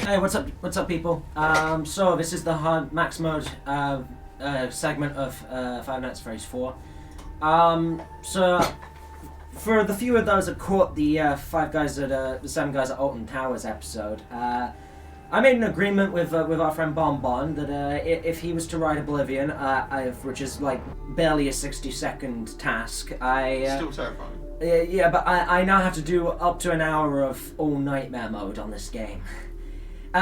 Hey, what's up? What's up, people? So this is the hard max mode segment of Five Nights at Freddy's 4. So for the few of those that caught the the 7 guys at Alton Towers episode, I made an agreement with our friend Bon Bon that if he was to ride Oblivion, which is like barely a 60-second task, Still terrifying. Yeah, but I now have to do up to an hour of all nightmare mode on this game. For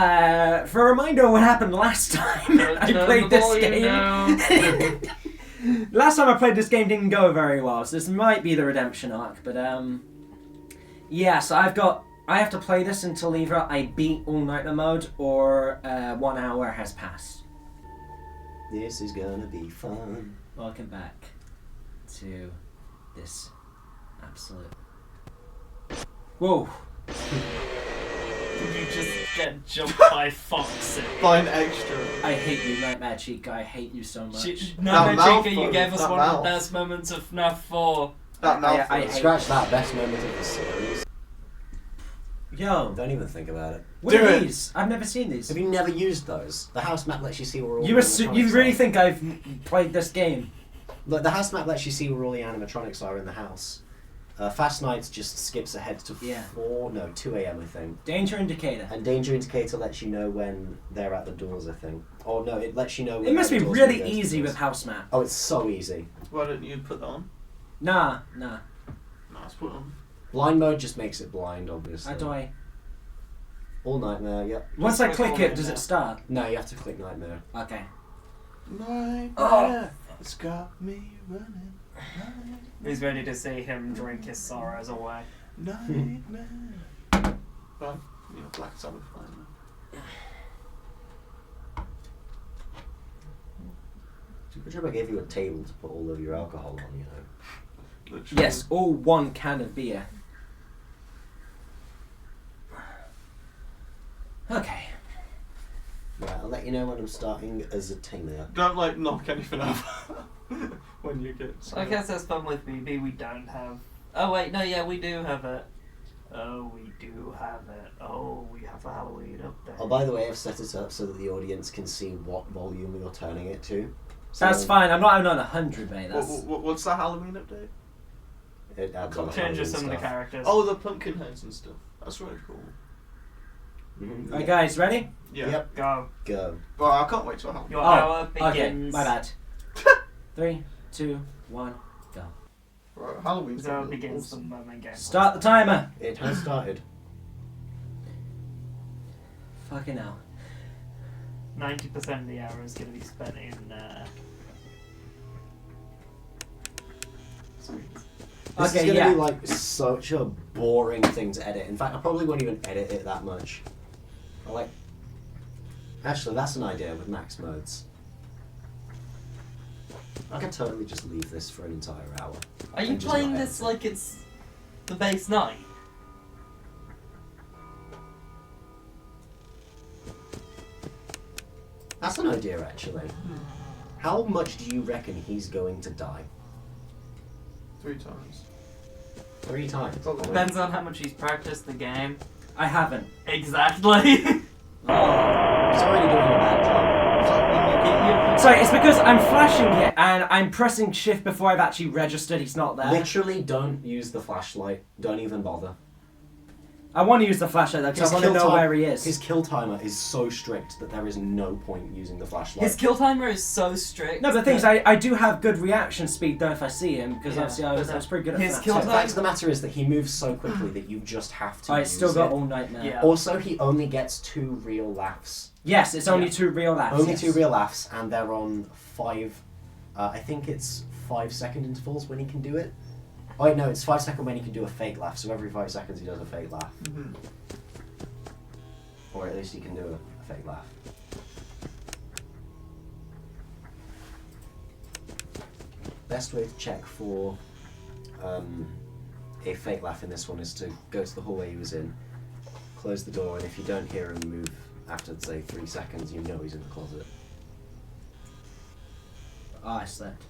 a reminder of what happened last time I played this game. Last time I played this game didn't go very well, so this might be the redemption arc, but yeah, so I have to play this until either I beat all nightmare mode or 1 hour has passed. This is gonna be fun. Welcome back to this absolute... Whoa. You just get jumped by Foxy. By an extra. I hate you, Nightmare Chica. I hate you so much. Nightmare Chica, you gave us that one mouth. of the best moments of FNAF 4. That mouth. I hate Scratch that, best moment of the series. Yo, Don't even think about it. what Do are it. these? I've never seen these. Have you never used those? The house map lets you see where all You the you really think I've played this game? Look, the house map lets you see where all the animatronics are in the house. Fast Nights just skips ahead to 2 a.m. I think. Danger indicator. And Danger Indicator lets you know when they're at the doors, I think. Oh no, it lets you know when It must they're be at the doors really when they go to easy the with doors. house map. Oh, it's so easy. Why don't you put that on? Nah. No, let's put it on. Blind mode just makes it blind, obviously. How do I? All Nightmare, yep. Once I click click all it, does nightmare. it start? No, you have to click Nightmare. Okay. Nightmare, it's got me running. He's ready to see him drink his sorrows away. Nightmare. Well, you know, Black Sabbath fine. Good job I gave you a table to put all of your alcohol on, you know. Literally. Yes, all 1 can of beer. Okay. Right, I'll let you know when I'm starting as a tamer. Don't like knock anything over when you get. I guess that's fun with BB. We don't have. Oh wait, no, yeah, we do have it. Oh, we do have it. Oh, we have a Halloween update. Oh, by the way, I've set it up so that the audience can see what volume you're turning it to. So That's fine. I'm not on 100, mate. That's... What's the Halloween update? It adds all the Changes Halloween some of the stuff. characters. Oh, the pumpkin heads and stuff. That's really cool. Mhm, Alright, guys, ready? Yeah. Yep. Go. Go. Well, I can't wait till Halloween. Your Oh, hour Okay, begins. my bad. 3, 2, 1, go. Right, Halloween's So gonna it be begins the awesome. moment game. Start the timer. It has started. Fucking hell. 90% of the hour is going to be spent in. This Okay, is gonna yeah. be like such a boring thing to edit. In fact, I probably won't even edit it that much. Actually, that's an idea with max modes. I could totally just leave this for an entire hour. Are you And just playing not this edit it. like it's the base night? That's an idea, actually. How much do you reckon he's going to die? 3 times. 3 times. Probably. Depends on how much he's practiced the game. I haven't. Exactly. He's already doing a bad job. Sorry, it's because I'm flashing it and I'm pressing shift before I've actually registered he's not there. Literally, don't use the flashlight. Don't even bother. I want to use the flashlight though because I want to kill know time- where he is. His kill timer is so strict that there is no point using the flashlight. His kill timer is so strict. No, but the thing is, I do have good reaction speed though if I see him because Yeah, obviously I was pretty good at his that. kill So So- the fact of the matter is that he moves so quickly that you just have to I use still got it. all nightmare. Yeah. Also, he only gets 2 real laughs. Yes, it's only Yeah. 2 real laughs. Only yes. 2 real laughs, and they're on 5... I think it's 5-second intervals when he can do it. Oh, wait, no, it's 5 second when he can do a fake laugh, so every 5 seconds he does a fake laugh. Mhm. Or at least he can do a fake laugh. Best way to check for a fake laugh in this one is to go to the hallway he was in, close the door, and if you don't hear him move after, say, 3 seconds, you know he's in the closet. Oh, I slept.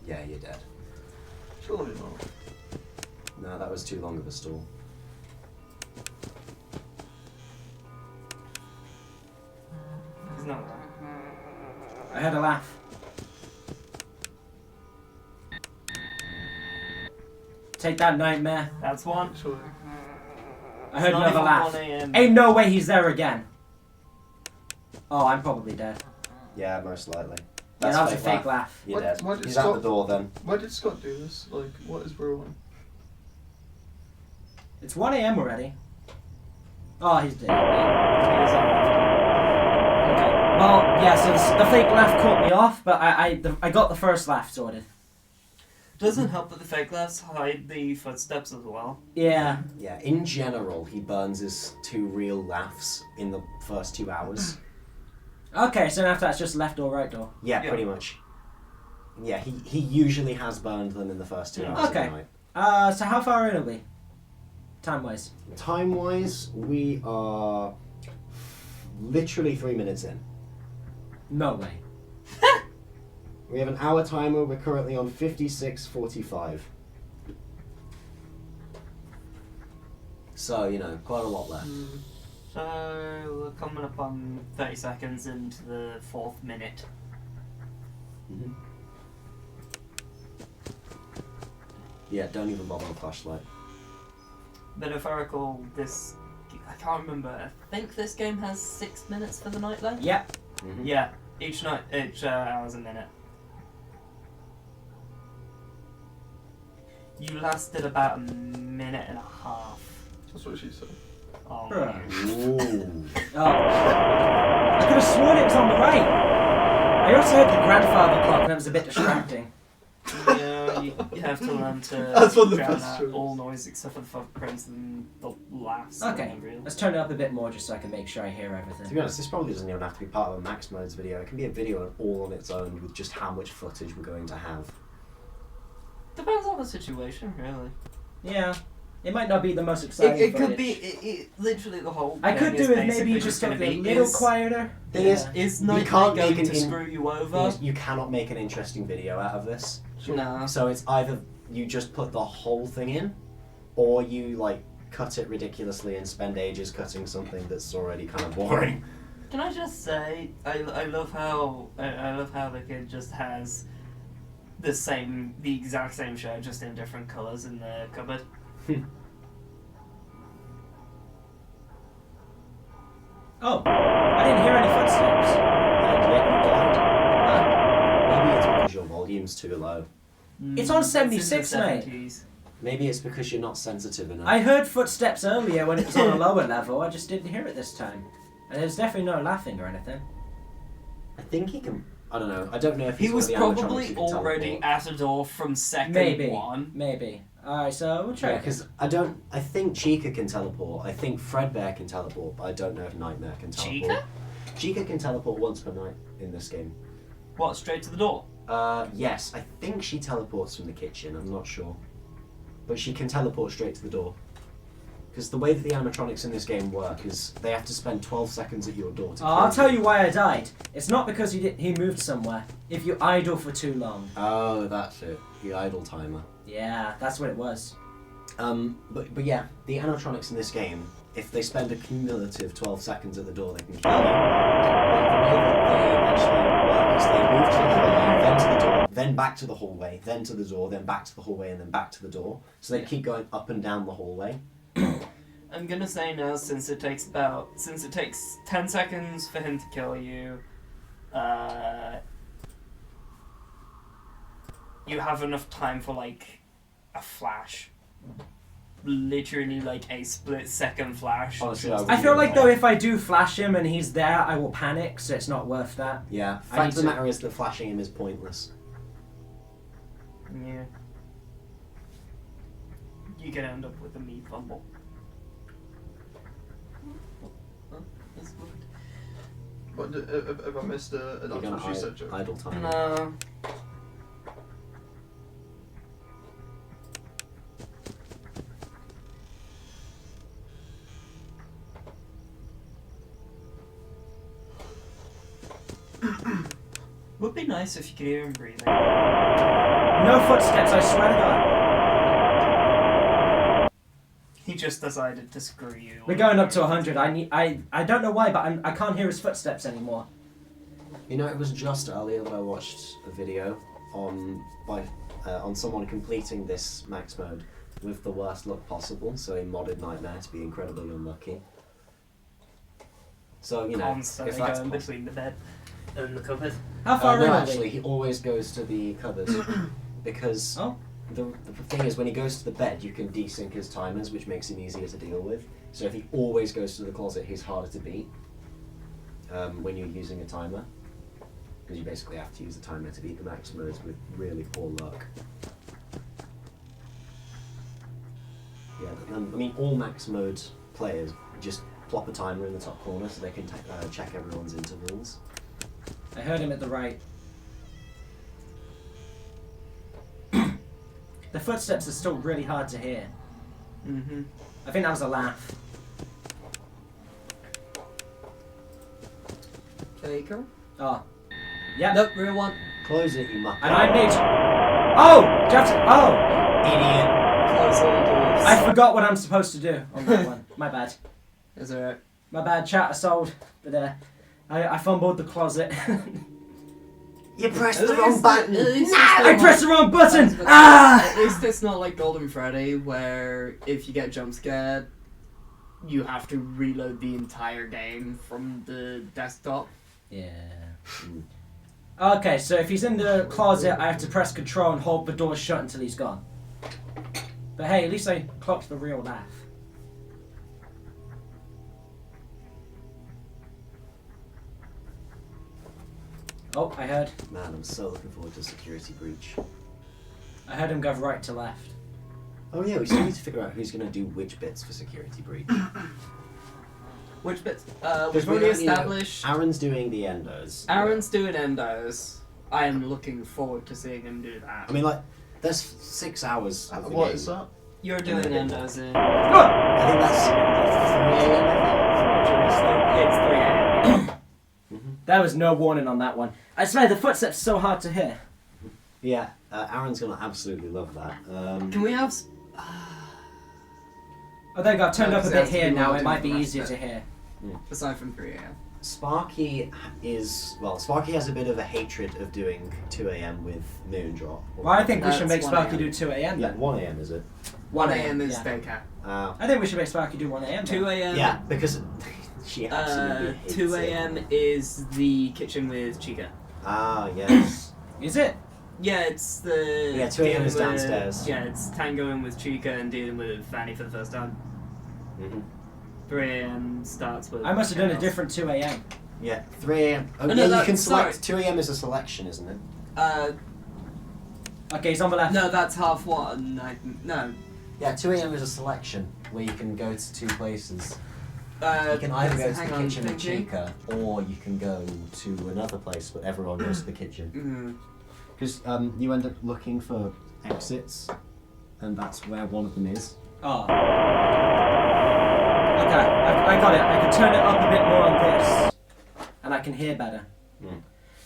Yeah, you're dead. Surely not. No, that was too long of a stall. heard a laugh. Take that, Nightmare. That's one. Actually. I heard It's not another even laugh. 1 a.m. Ain't no way he's there again. Oh, I'm probably dead. Yeah, most likely. Yeah, That's that was a fake laugh. laugh. You're dead. Why did He's out Scott- the door then. Why did Scott do this? Like, what is brewing? It's 1 a.m. already. Oh, he's dead. Okay. Well, yeah, so the fake laugh caught me off, but I got the first laugh sorted. Doesn't help that the fake laughs hide the footsteps as well. Yeah. Yeah, in general, he burns his 2 real laughs in the first 2 hours. Okay, so after that's just left door, right door. Yeah, Yeah. pretty much. Yeah, he usually has burned them in the first 2 Yeah. hours Okay. of the night. So how far in are we? Time-wise? Time-wise, we are literally 3 minutes in. No way. We have an hour timer. We're currently on 56:45. So, you know, quite a lot left. So we're coming up on 30 seconds into the 4th minute. Mm-hmm. Yeah, don't even bother with flashlight. But if I recall, this I can't remember. I think this game has 6 minutes for the night left. Yep. Mm-hmm. Yeah, each hour's a minute. You lasted about a minute and a half. That's what she said. Oh, Bruh. man. Ooh. Oh. I could have sworn it was on the right. I also heard the grandfather clock and it was a bit distracting. Yeah, you have to learn to That's one of the drown best out jokes. all noise except for the footprints and the laughs. Okay, and the real. let's turn it up a bit more just so I can make sure I hear To everything. be honest, this probably doesn't even have to be part of a Max Modes video. It can be a video all on its own with just how much footage we're going to have. Depends on the situation, really. Yeah. It might not be the most exciting It could footage. be literally the whole. I thing could is do it maybe basically just gonna something a be, little is- quieter. Thing is, Is You Nightmare can't make going an to in- screw you over? You cannot make an interesting video out of this. No. So it's either you just put the whole thing in, or you like cut it ridiculously and spend ages cutting something that's already kind of boring. Can I just say, I love how the kid just has the exact same shirt, just in different colours in the cupboard. Oh, I didn't hear any footsteps. And yet you died. Maybe it's because your volume's too low. It's on in the 76, mate. 70s. Maybe it's because you're not sensitive enough. I heard footsteps earlier when it was on a lower level, I just didn't hear it this time. And there's definitely no laughing or anything. I think he can. I don't know. I don't know if He he's was one of the animatronics probably who can already teleport. at a door from second Maybe. one. Maybe. Alright, so we'll try Yeah, it. because I think Chica can teleport. I think Fredbear can teleport, but I don't know if Nightmare can teleport. Chica? Chica can teleport once per night in this game. What, straight to the door? Yes, I think she teleports from the kitchen. I'm not sure, but she can teleport straight to the door. Because the way that the animatronics in this game work is they have to spend 12 seconds at your door to Oh, I'll kill tell you why I died. It's not because he moved somewhere. If you idle for too long. Oh, that's it. The idle timer. Yeah, that's what it was. But yeah, the animatronics in this game, if they spend a cumulative 12 seconds at the door, they can kill you. But the way that they actually work is they move to the hallway, then to the door, then back to the hallway, then to the door, then back to the hallway, and then back to the door. So they Yeah. keep going up and down the hallway. I'm gonna say now, since it takes 10 seconds for him to kill you, you have enough time for like a flash. Literally like a split-second flash. Honestly, Just- I feel like though if I do flash him and he's there, I will panic, so it's not worth that. Yeah, I fact need of the to- matter is that flashing him is pointless. Yeah. You can end up with a meat fumble. Huh? That's good. What, if I missed an You're that's gonna what she said, Joe. idle timer. No. Would be nice if you could hear him breathing. No footsteps, I swear to God. He just decided to screw you. We're going up to 100. I don't know why, but I can't hear his footsteps anymore. You know, it was just earlier that I watched a video on someone completing this max mode with the worst luck possible, so a modded nightmare to be incredibly unlucky. So, you know, Constantly if that's going possible. between the bed and the cupboard. How far in No, are actually, we? he always goes to the cupboard because Oh. the thing is, when he goes to the bed, you can desync his timers, which makes him easier to deal with. So if he always goes to the closet, he's harder to beat when you're using a timer, because you basically have to use a timer to beat the max modes with really poor luck. Yeah, I mean, all max mode players just plop a timer in the top corner so they can check everyone's intervals. I heard him at the right. The footsteps are still really hard to hear. Mm-hmm. I think that was a laugh. Faker? Oh. Yep. Nope, real one. Close it, you muppet. And I need. Oh! Do you have to... Oh! Idiot. Close all the doors. I forgot what I'm supposed to do on that one. My bad. Is alright. My bad, chat, I sold. But I fumbled the closet. You pressed At the wrong least- button. at least No! it's I not- pressed the wrong button! At Ah! least it's not like Golden Freddy, where if you get jump scared, you have to reload the entire game from the desktop. Yeah. Okay, so if he's in the closet, I have to press control and hold the door shut until he's gone. But hey, at least I clocked the real laugh. Oh, I heard. Man, I'm so looking forward to Security Breach. I heard him go right to left. Oh yeah, we still need to figure out who's going to do which bits for Security Breach. Which bits? Because We've we already don't, you know, established. Aaron's doing the endos. Aaron's doing endos. I am looking forward to seeing him do that. I mean, like, there's 6 hours of the What game. is that? You're doing endos in. I think that's 3 a.m. It's 3 a.m. There was no warning on that one. I swear the footsteps are so hard to hear. Yeah, Aaron's going to absolutely love that. Can we have? Oh, there you go. I've turned No, up a 'cause bit that's here the now. one It to might do be the rest easier of to it. hear. Aside from 3 a.m. Sparky Sparky has a bit of a hatred of doing 2 a.m. with Moondrop. Well, I think we should make That's 1 Sparky a.m. do 2 a.m. Yeah, then. 1 a.m. is it? 1 a.m. is yeah. daycare. I think we should make Sparky do 1 a.m. 2 a.m. Yeah, because she absolutely hates 2 it. a.m. is the kitchen with Chica. Ah, yes. Is it? Yeah, it's the. Yeah, 2 a.m. is dealing with- downstairs. Yeah, it's tangoing with Chica and dealing with Fanny for the first time. hmm 3 a.m. starts with. I must have done a chaos. different 2 a.m. Yeah, 3 a.m. Oh, no, yeah, you that's- can select. sorry. 2 a.m. is a selection, isn't it? Okay, he's on the left. No, that's half one. No. Yeah, 2 a.m. is a selection where you can go to 2 places. You You can either go to hang the on, kitchen with thinking. Chica, or you can go to another place, but everyone goes to the kitchen. Mm. Because you end up looking for exits, and that's where one of them is. Oh. Okay, I got it. I can turn it up a bit more on this, and I can hear better.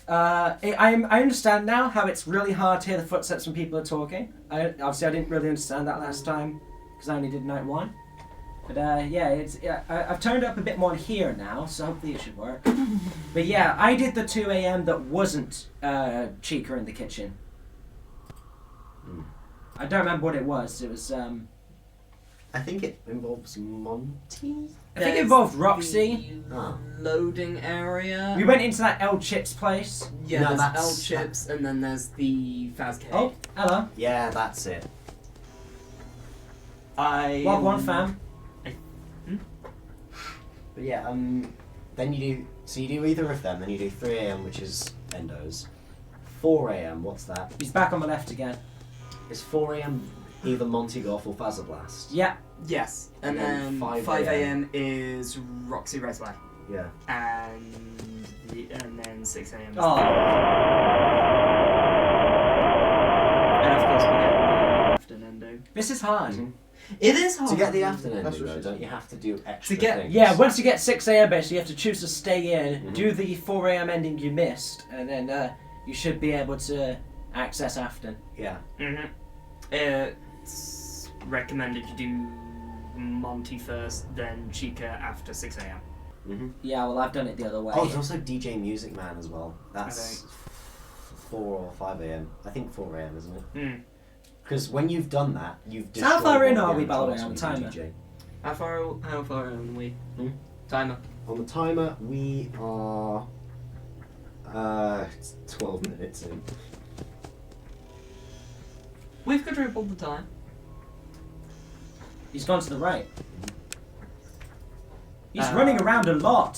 I understand now how it's really hard to hear the footsteps when people are talking. Obviously, I didn't really understand that last time because I only did night 1. But I've turned it up a bit more here now, so hopefully it should work. But yeah, I did the 2 a.m. that wasn't Chica in the kitchen. I don't remember what it was. It was. I think it involves Monty. I think it There's involved Roxy. the Oh. Loading area. We went into that L Chips place. Yeah, No, there's that's- L chips, and then there's the Faz cake. Oh, hello. Yeah, that's it. Log 1 fam. But yeah, then you do. So you do either of them, then you do 3 a.m., which is endos. 4 a.m. What's that? He's back on the left again. Is 4 a.m. either Monty Golf or Fazablast? Yeah. Yes, and And then then 5 5 a.m. is Roxy Raceway, Yeah. and then 6 a.m. is Oh. and of course we get the afternoon ending. This is hard. Mhm. It is hard To get the afternoon That's ending, what though, she said. don't you have to do extra To get- things? Yeah, once you get 6 a.m. basically, you have to choose to stay in, Mhm. do the 4 a.m. ending you missed, and then you should be able to access Afton. Yeah. It's recommended you do Monty first, then Chica after 6 a.m. Mm-hmm. Yeah, well, I've done it the other way. Oh, there's also DJ Music Man as well. That's 4 or 5 a.m. I think 4 a.m. isn't it? Mm. Because when you've done that, you've So how far destroyed in one are of we, the by the way, animatronics on when the you do timer? DJ. How far are we? Hmm? Timer. On the timer, we are 12 minutes in. We've quadrupled the time. He's gone to the right. He's running around a lot.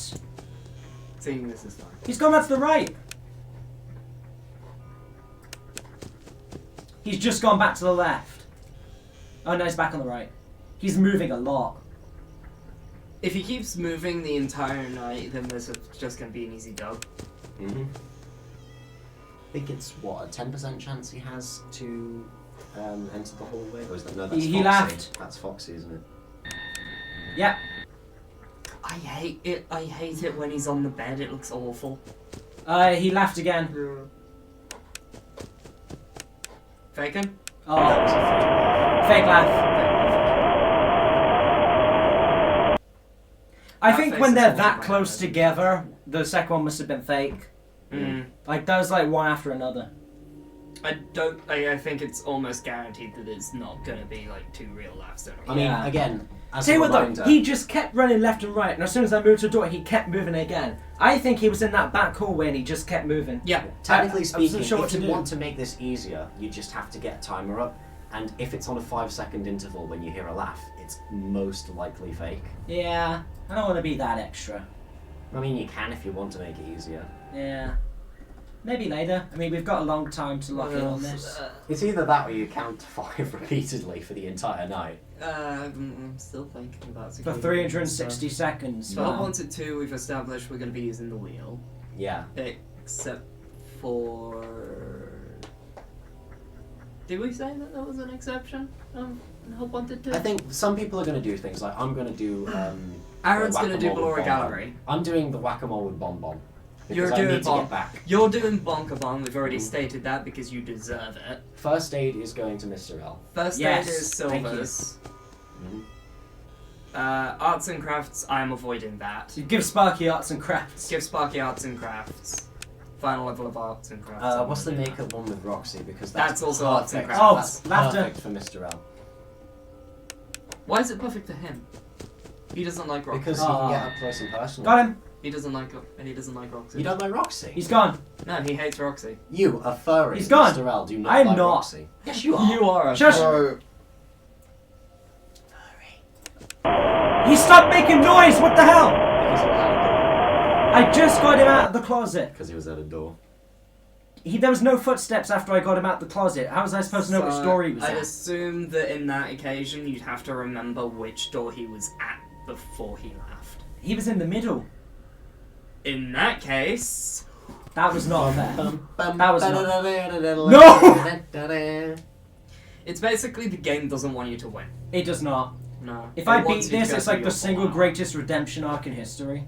Seeing this is fine. He's gone back to the right. He's just gone back to the left. Oh no, he's back on the right. He's moving a lot. If he keeps moving the entire night, then this is just going to be an easy dub. Mm-hmm. I think it's, what, a 10% chance he has to enter the hallway? Or is that, no, that's He Foxy. laughed. That's Foxy, isn't it? Yep. I hate it. I hate it when he's on the bed. It looks awful. He laughed again. Faken? Oh, That was a fake laugh. I That think face when is they're also that my close favorite. together, the second one must have been fake. Mm. Like, that was like one after another. I think it's almost guaranteed that it's not going to be like 2 real laughs in a row. I mean, Yeah. again, as Tell a you what reminder... though, he just kept running left and right, and as soon as I moved to the door, he kept moving again. I think he was in that back hallway and he just kept moving. Yeah. Technically I wasn't speaking, sure what if to you do. want to make this easier, you just have to get a timer up, and if it's on a 5-second interval when you hear a laugh, it's most likely fake. Yeah, I don't want to be that extra. I mean, you can if you want to make it easier. Yeah. Maybe later. I mean, we've got a long time to lock in on this. It's either that or you count to 5 repeatedly for the entire night. I'm still thinking about For security 360 seconds. So wow. once at 2, we've established we're going to be using the wheel. Yeah. Except for... Did we say that there was an exception? Hope wanted to? I think some people are going to do things like, I'm going to do... Aaron's going to do whack-a-mole with Glory Bon Bon. Gallery. I'm doing the whack-a-mole with Bon Bon. You're Because I doing need to Bon. get back. You're doing Bonkabong. We've already stated that because you deserve it. First aid is going to Mr. L. First Yes, aid is thank you. Silver's. Mhm. Arts and crafts, I am avoiding that. You give Sparky arts and crafts. Give Sparky arts and crafts. Final level of arts and crafts. I What's the wanna do makeup one with Roxy? Because That's also perfect. arts and crafts. Oh, That's laughter. perfect for Mr. L. that. Why is it perfect for him? He doesn't like Roxy. Because he can get up close and personal. Got him. He doesn't like Roxy. You don't like Roxy? He's gone. No, he hates Roxy. You, a furry, He's gone. Mr. L, do not I'm like not. Roxy. Yes, you are. You are a Shush. So, He stopped making noise. What the hell? Because he was at a door. I just got him out of the closet. Because he was at a door. There was no footsteps after I got him out the closet. How was I supposed to know which door he was I'd at? assume that in that occasion you'd have to remember which door he was at before he left. He was in the middle. In that case, That was not fair. That was No! it's basically the game doesn't want you to win. It does not. No. If It I wants beat you to this, go it's through like the your single fallout. greatest redemption arc in history.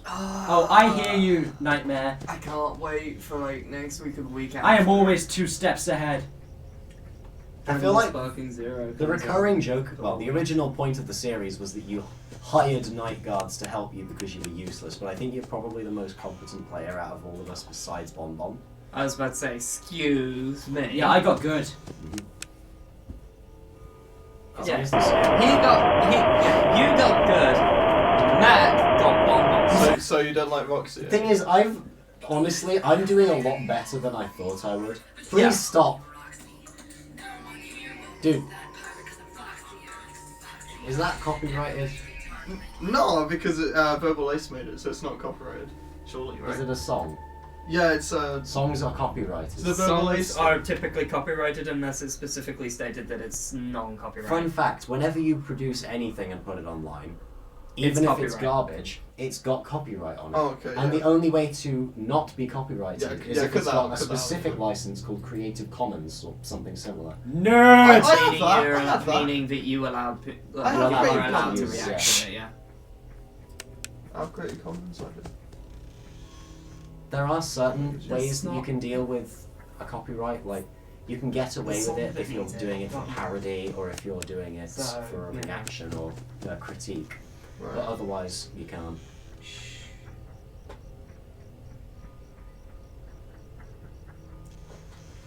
Oh, I hear you, Nightmare. I can't wait for like next week or the week after. I am always 2 steps ahead. I feel like Sparking Zero. the recurring joke, well, the original point of the series was that you hired night guards to help you because you were useless, but I think you're probably the most competent player out of all of us besides Bon Bon. I was about to say, excuse me. Yeah, I got good. As Yeah. long as the series- You got good. Matt got bonbons. so you don't like Roxy? The thing is, I'm doing a lot better than I thought I would. Please Yeah. stop. Dude. Is that copyrighted? No, because Verbal Ace made it, so it's not copyrighted. Surely, right? Is it a song? Yeah, it's Songs are copyrighted. The Verbal Songs Ace. are typically copyrighted unless it's specifically stated that it's non-copyrighted. Fun fact, whenever you produce anything and put it online, It's even if it's copyright. garbage, it's got copyright on it. Oh, okay. And yeah. the only way to not be copyrighted Yeah, is yeah, if cut it's that got out, a cut that out. specific license called Creative Commons or something similar. Nerd! I have Meaning, that, you're I have that. meaning that you allowed I you have are Creative allowed to Commons, react yeah. to it, yeah. I've created comments, I did. There are certain Just ways that you not- can deal with a copyright, like You can get away There's with it something if you're in it, doing it for not me. parody or if you're doing it So, for a yeah. reaction or a critique. Right. But otherwise, you can't.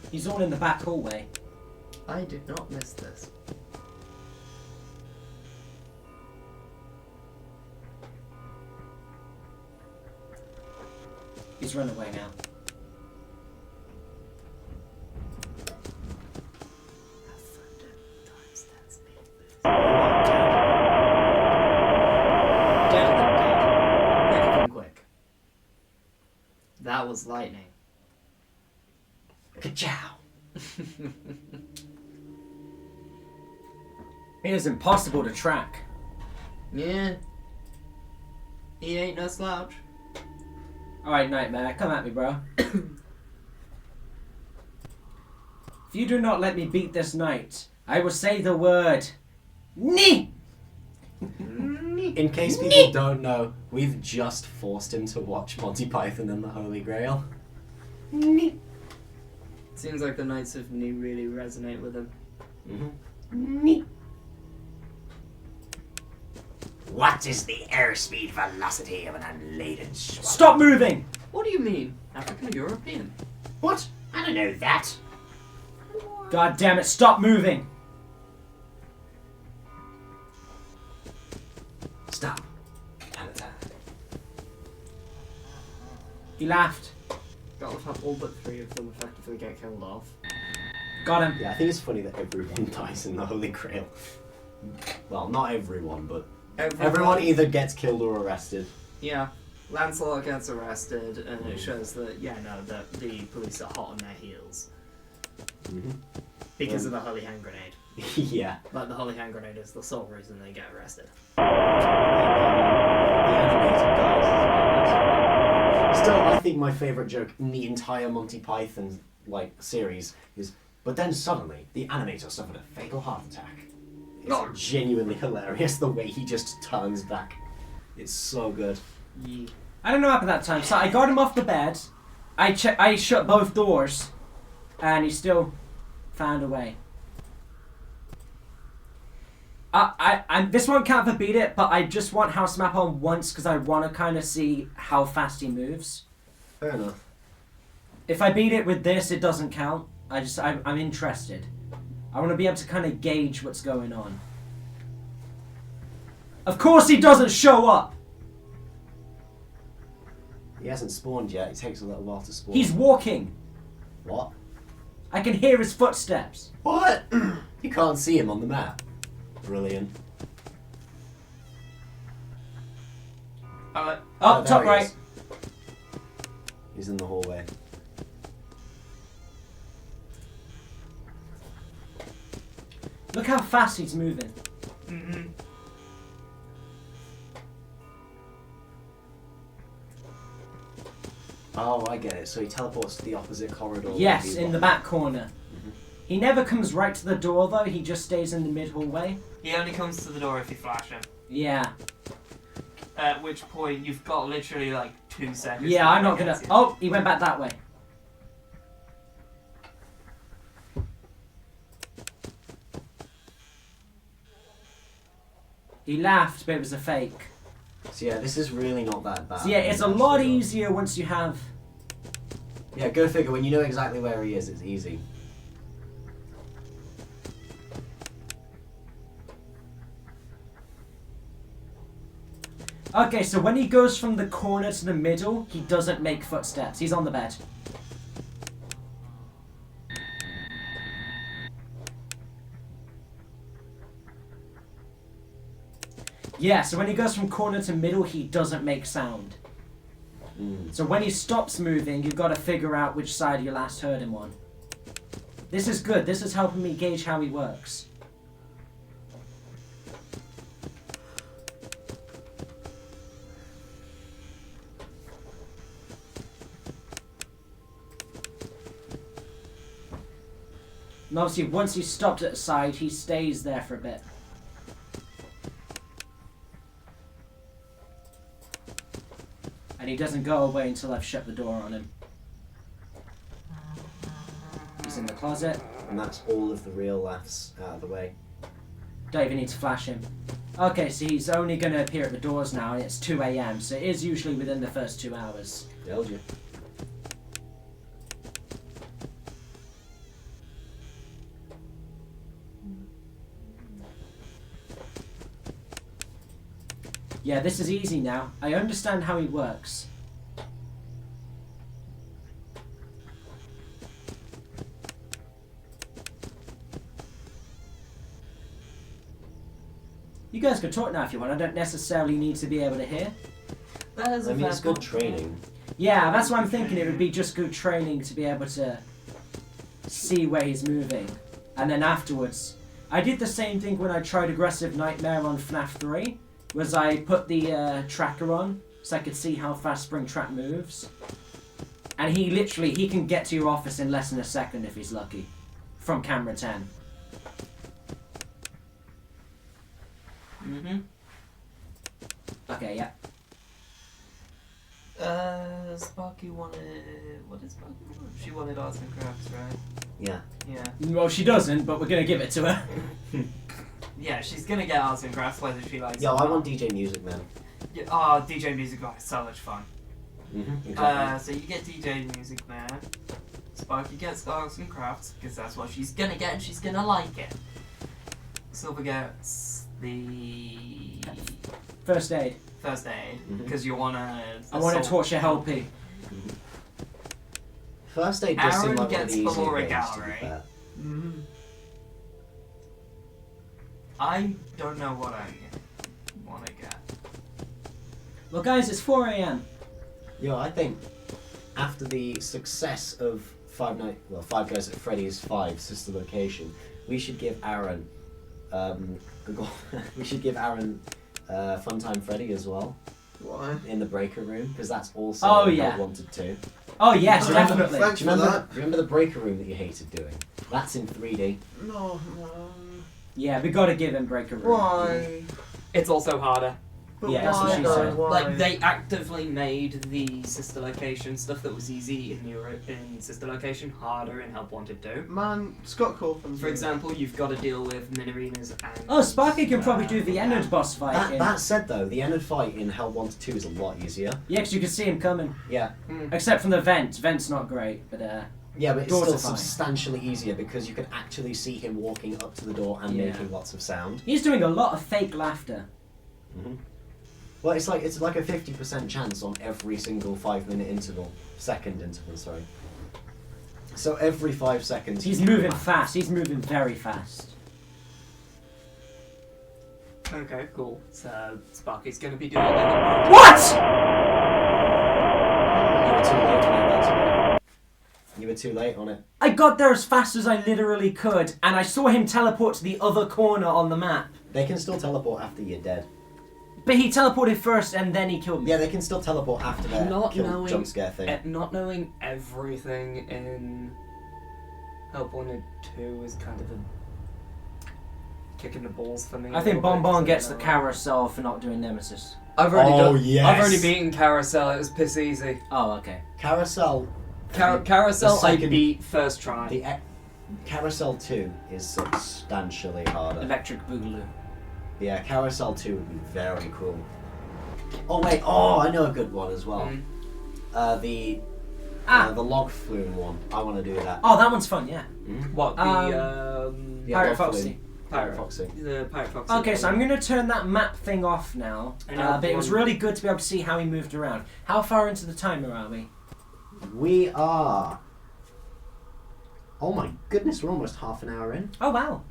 He's all in the back hallway. I did not miss this. He's run away now. Quicker than quick. That was lightning. Ka-chow! It is impossible to track. Yeah. He ain't no slouch. Alright, Nightmare, come at me, bro. If you do not let me beat this night, I will say the word NI! In case people don't know, we've just forced him to watch Monty Python and the Holy Grail. Seems like the Knights of Ni really resonate with him. Mm-hmm. What is the airspeed velocity of an unladen swallow? Stop moving! What do you mean? African or European? What? I don't know that. God damn it, stop moving! Stop. And attack. He laughed. Gotta have all but 3 of them effectively get killed off. Got him. Yeah, I think it's funny that everyone dies in the Holy Grail. Well, not everyone, but everyone either gets killed or arrested. Yeah. Lancelot gets arrested, and it shows that, that the police are hot on their heels. Mm-hmm. Because of the holy hand grenade. Yeah. Like, the holy hand grenade is the sole reason they get arrested. The animator dies. Still, I think my favourite joke in the entire Monty Python series is, but then suddenly the animator suffered a fatal heart attack. It's genuinely hilarious the way he just turns back. It's so good. Yeah. I don't know what happened that time. So I got him off the bed. I shut both doors, and he still found a way. This one can't have beat it, but I just want House Map on once because I want to kind of see how fast he moves. Fair enough. If I beat it with this, it doesn't count. I'm interested. I want to be able to kind of gauge what's going on. Of course he doesn't show up! He hasn't spawned yet. It takes a little while to spawn. He's walking! What? I can hear his footsteps. What? You can't see him on the map. Brilliant. Oh, there top he right. is. He's in the hallway. Look how fast he's moving. Mm-hmm. Oh, I get it. So he teleports to the opposite corridor. Yes, in the back corner. Mhm. He never comes right to the door though, he just stays in the mid hallway. He only comes to the door if you flash him. Yeah. At which point you've got literally like 2 seconds. Yeah, before I'm not he gonna... gets you. Oh, he went back that way. He laughed, but it was a fake. So yeah, this is really not that bad. So yeah, it's a lot Actually, easier once you have... Yeah, go figure. When you know exactly where he is, it's easy. Okay, so when he goes from the corner to the middle, he doesn't make footsteps. He's on the bed. Yeah, so when he goes from corner to middle, he doesn't make sound. So when he stops moving, you've got to figure out which side you last heard him on. This is good. This is helping me gauge how he works. And obviously, once he's stopped at a side, he stays there for a bit. And he doesn't go away until I've shut the door on him. He's in the closet. And that's all of the real laughs out of the way. Don't even need to flash him. Okay, so he's only going to appear at the doors now, and it's 2 a.m., so it is usually within the first 2 hours. Told you. Yeah, this is easy now. I understand how he works. You guys can talk now if you want. I don't necessarily need to be able to hear. That is I mean, it's good training. Yeah, that's what I'm thinking. It would be just good training to be able to see where he's moving. And then afterwards, I did the same thing when I tried Aggressive Nightmare on FNAF 3. Was I put the tracker on so I could see how fast Springtrap moves. And he can get to your office in less than a second if he's lucky. From camera 10. Mm-hmm. Okay, yeah. Sparky wanted... What did Sparky want? She wanted arts and crafts, right? Yeah. Yeah. Well, she doesn't, but we're going to give it to her. Yeah, she's gonna get arts and crafts whether she likes it Yo, or I not. want DJ Music Man. Yeah, oh, DJ Music Man is so much fun. Exactly. So you get DJ Music Man. Sparky gets arts and crafts, because that's what she's gonna get and she's gonna like it. Silver gets the... First aid. First aid, Mhm. because you wanna... I want to torture Helpy. First aid does seem Aaron like one of gets the easier Valora games, to be Gallery. fair. Mm-hmm. I don't know what I wanna get. Well, guys, it's 4 a.m. Yo, I think after the success of Five Guys at Freddy's 5 Sister Location, we should give Aaron Funtime Freddy as well Why? in the breaker room, because that's also Oh, what yeah. I wanted to. Oh, yes, Oh, definitely. thanks. Do you remember, that. remember the breaker room that you hated doing? That's in 3D. No. Yeah, we got to give him Breaker Room. Why? It's also harder. But Yeah, that's why what she though? said. Why? Like, they actively made the Sister Location stuff that was easy in Sister Location harder in Help Wanted 2. Man, Scott Cawthon's For example, you've got to deal with Minarinas and... Oh, Sparky can probably do the Ennard boss fight. That said though, the Ennard fight in Hell Wanted 2 is a lot easier. Yeah, because you can see him coming. Yeah. Except from the vent. Vent's not great, but Yeah, but it's Doors still are fine. substantially easier because you can actually see him walking up to the door and Yeah. making lots of sound. he's doing a lot of fake laughter. Mm-hmm. Well, it's like a 50% chance on every single 5-minute interval, second interval, sorry. So every 5 seconds. He's moving fast. He's moving very fast. Okay, cool. So, Sparky's gonna be doing it. What? You were too late on it. That's why. You were too late on it. I got there as fast as I literally could, and I saw him teleport to the other corner on the map. They can still teleport after you're dead. But he teleported first, and then he killed me. Yeah, they can still teleport after their Not kill knowing- jump scare thing. Not knowing everything in Help Wanted 2 is kind of a kick in the balls for me. I think a little bit, Bonbon so gets the no. carousel for not doing Nemesis. I've already Oh, done. yes. I've already beaten Carousel. It was piss easy. Oh, okay. Carousel. Carousel The I second- beat first try. The Carousel 2 is substantially harder. Electric Boogaloo. Yeah, Carousel 2 would be very cool. Oh wait, I know a good one as well. The log flume one. I want to do that. Oh, that one's fun, yeah. What the Yeah, Pirate log Foxy. flume. Pirate Foxy. The Pirate Foxy. Okay, so I'm going to turn that map thing off now. I know, But it was one- really good to be able to see how he moved around. How far into the timer are we? We are. Oh my goodness, we're almost half an hour in. Oh, wow.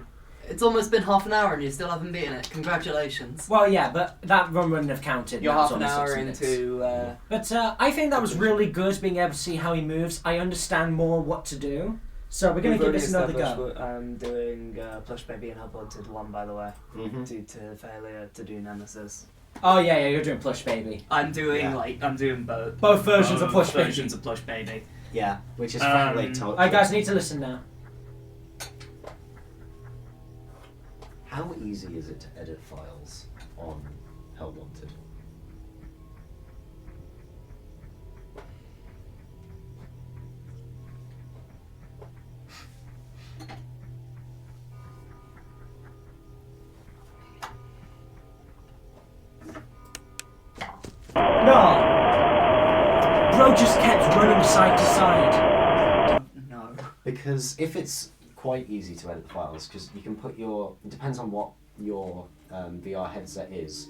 It's almost been half an hour and you still haven't beaten it. Congratulations. Well, yeah, but that run wouldn't have counted. You're That was half an only hour 60 minutes. into. But I think that was really good, being able to see how he moves. I understand more what to do. So we're going to give this another go. I'm doing Plush Baby and Help Wanted 1, by the way, Mm-hmm. due to failure to do Nemesis. Oh, yeah, you're doing Plush Baby. I'm doing Yeah. I'm doing both. Both versions of Plush Baby. versions of Plush Baby. Yeah, which is frankly Alright, guys, need to listen now. How easy is it to edit files on Hell Wanted? running side to side? No. Because if it's quite easy to edit files, because you can put your... It depends on what your VR headset is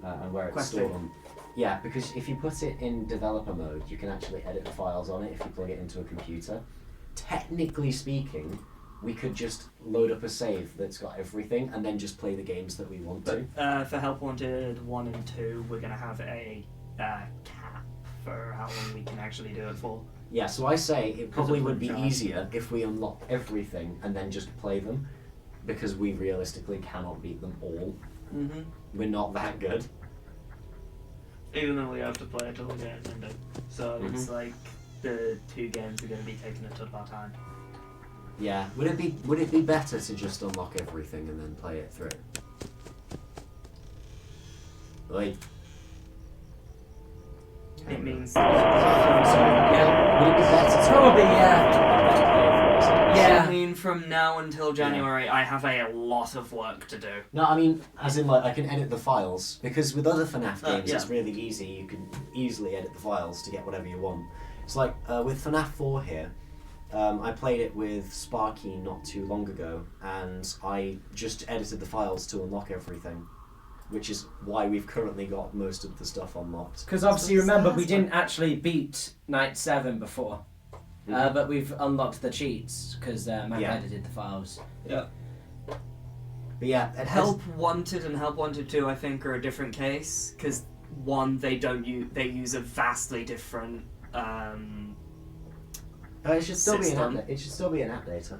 and where it's stored on. Yeah, because if you put it in developer mode, you can actually edit the files on it if you plug it into a computer. Technically speaking, we could just load up a save that's got everything and then just play the games that we want to. For Help Wanted 1 and 2, we're going to have a cap for how long we can actually do it for. Yeah, so I say it probably of would be franchise. easier if we unlock everything and then just play them, because we realistically cannot beat them all. Mm-hmm. We're not that good. Even though we have to play it till we get it ended. So it's like the 2 games are going to be taking a ton of our time. Yeah. Would it be better to just unlock everything and then play it through? Like, It means... Yeah. would it be better to Probably, yeah. and then play it through? Yeah. I mean, from now until January, I have a lot of work to do. No, I mean, as in, like, I can edit the files, because with other FNAF games yeah. it's really easy. You can easily edit the files to get whatever you want. It's like, with FNAF 4 here, I played it with Sparky not too long ago, and I just edited the files to unlock everything, which is why we've currently got most of the stuff unlocked. Because obviously, remember, we didn't actually beat Night 7 before. But we've unlocked the cheats, because Matt Yeah. edited the files. Yeah. But yeah, Help Wanted and Help Wanted 2, I think, are a different case, because one, they use a vastly different it should still system. be an app. It should still be an app data.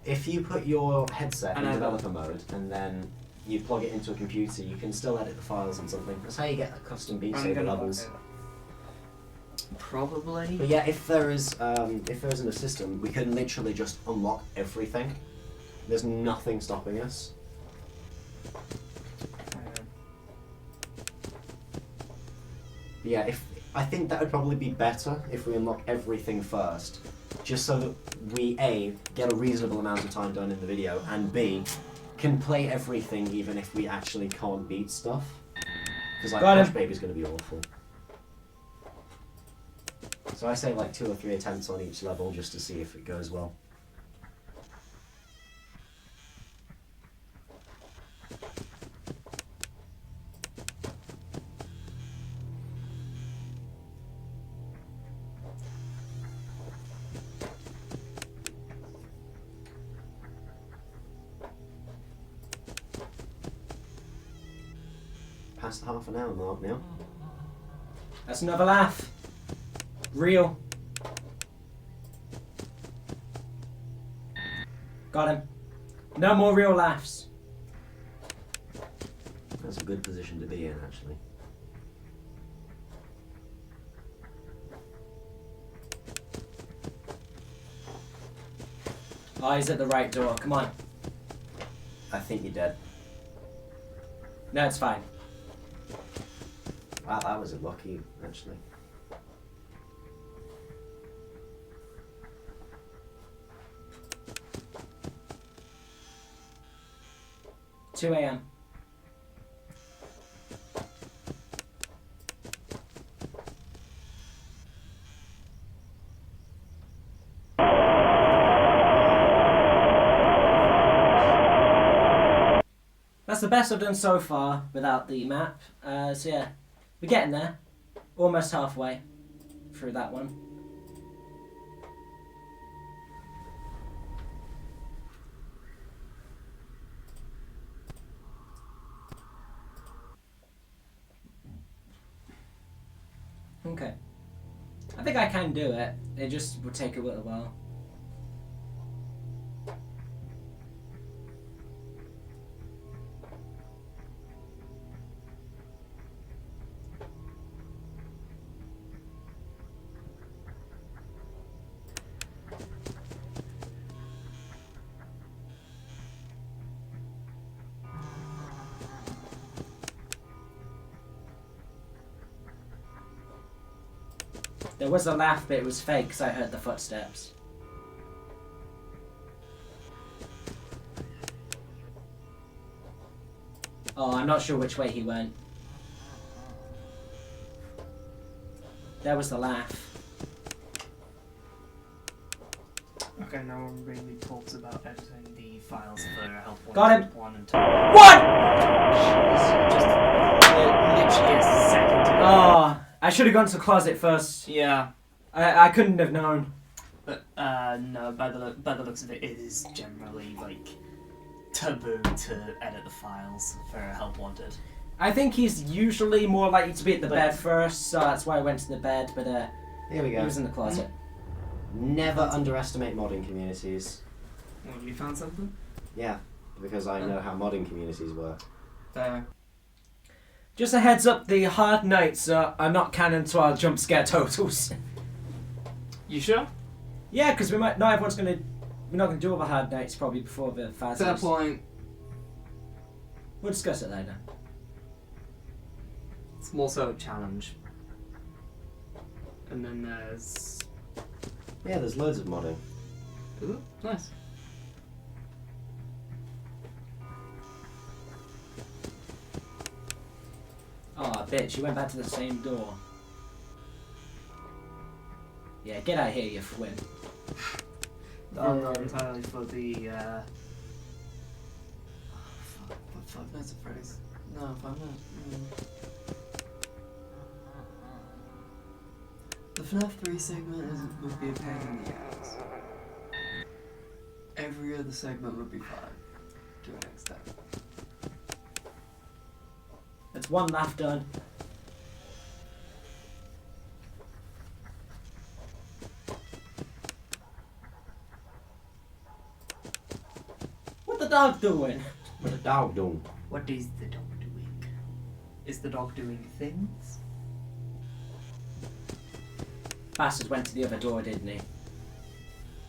If you put your headset in developer mode and then you plug it into a computer, you can still edit the files and something. That's how you get custom Beat Saber levels. Probably. But yeah, if there isn't a system, we can literally just unlock everything. There's nothing stopping us. But yeah, I think that would probably be better if we unlock everything first, just so that we A, get a reasonable amount of time done in the video, and B, can play everything even if we actually can't beat stuff. Because like Crush Baby's going to be awful. So I say like 2 or 3 attempts on each level just to see if it goes well. Past the half an hour mark now. That's another laugh. Real. Got him. No more real laughs. That's a good position to be in, actually. Oh, he's at the right door. Come on. I think you're dead. No, it's fine. Wow, that was lucky, actually. Two a.m. That's the best I've done so far without the map. So yeah, we're getting there. Almost halfway through that one. Okay. I think I can do it. It just would take a little while. There was a laugh, but it was fake because I heard the footsteps. Oh, I'm not sure which way he went. There was the laugh. Okay, no one really talks about editing the files for Help 1, Got him. 1 and 2. What? Just literally a second ago. Oh, I should have gone to the closet first. Yeah. I couldn't have known. But no, by the looks of it, it is generally like taboo to edit the files for Help Wanted. I think he's usually more likely to be at the But- bed first, so that's why I went to the bed, but Here we he go. was in the closet. Never underestimate modding communities. Well, have you found something? Yeah, because I know how modding communities work. There. Just a heads up, the hard nights are not canon to our jump scare totals. You sure? Yeah, because we're not gonna do all the hard nights probably before the Fair Fazzies. point. We'll discuss it later. It's more so a challenge. And then there's... Yeah, there's loads of modding. Ooh, nice. Oh, bitch, you went back to the same door. Yeah, get out of here, you twin. I'm not entirely for the, Five Nights at Freddy's. No, Five Nights. The FNAF 3 segment would be a pain in the ass. Every other segment would be fine, to an extent. That's one laugh done. What the dog doing? What the dog doing? What is the dog doing? Is the dog doing things? Bastard went to the other door, didn't he?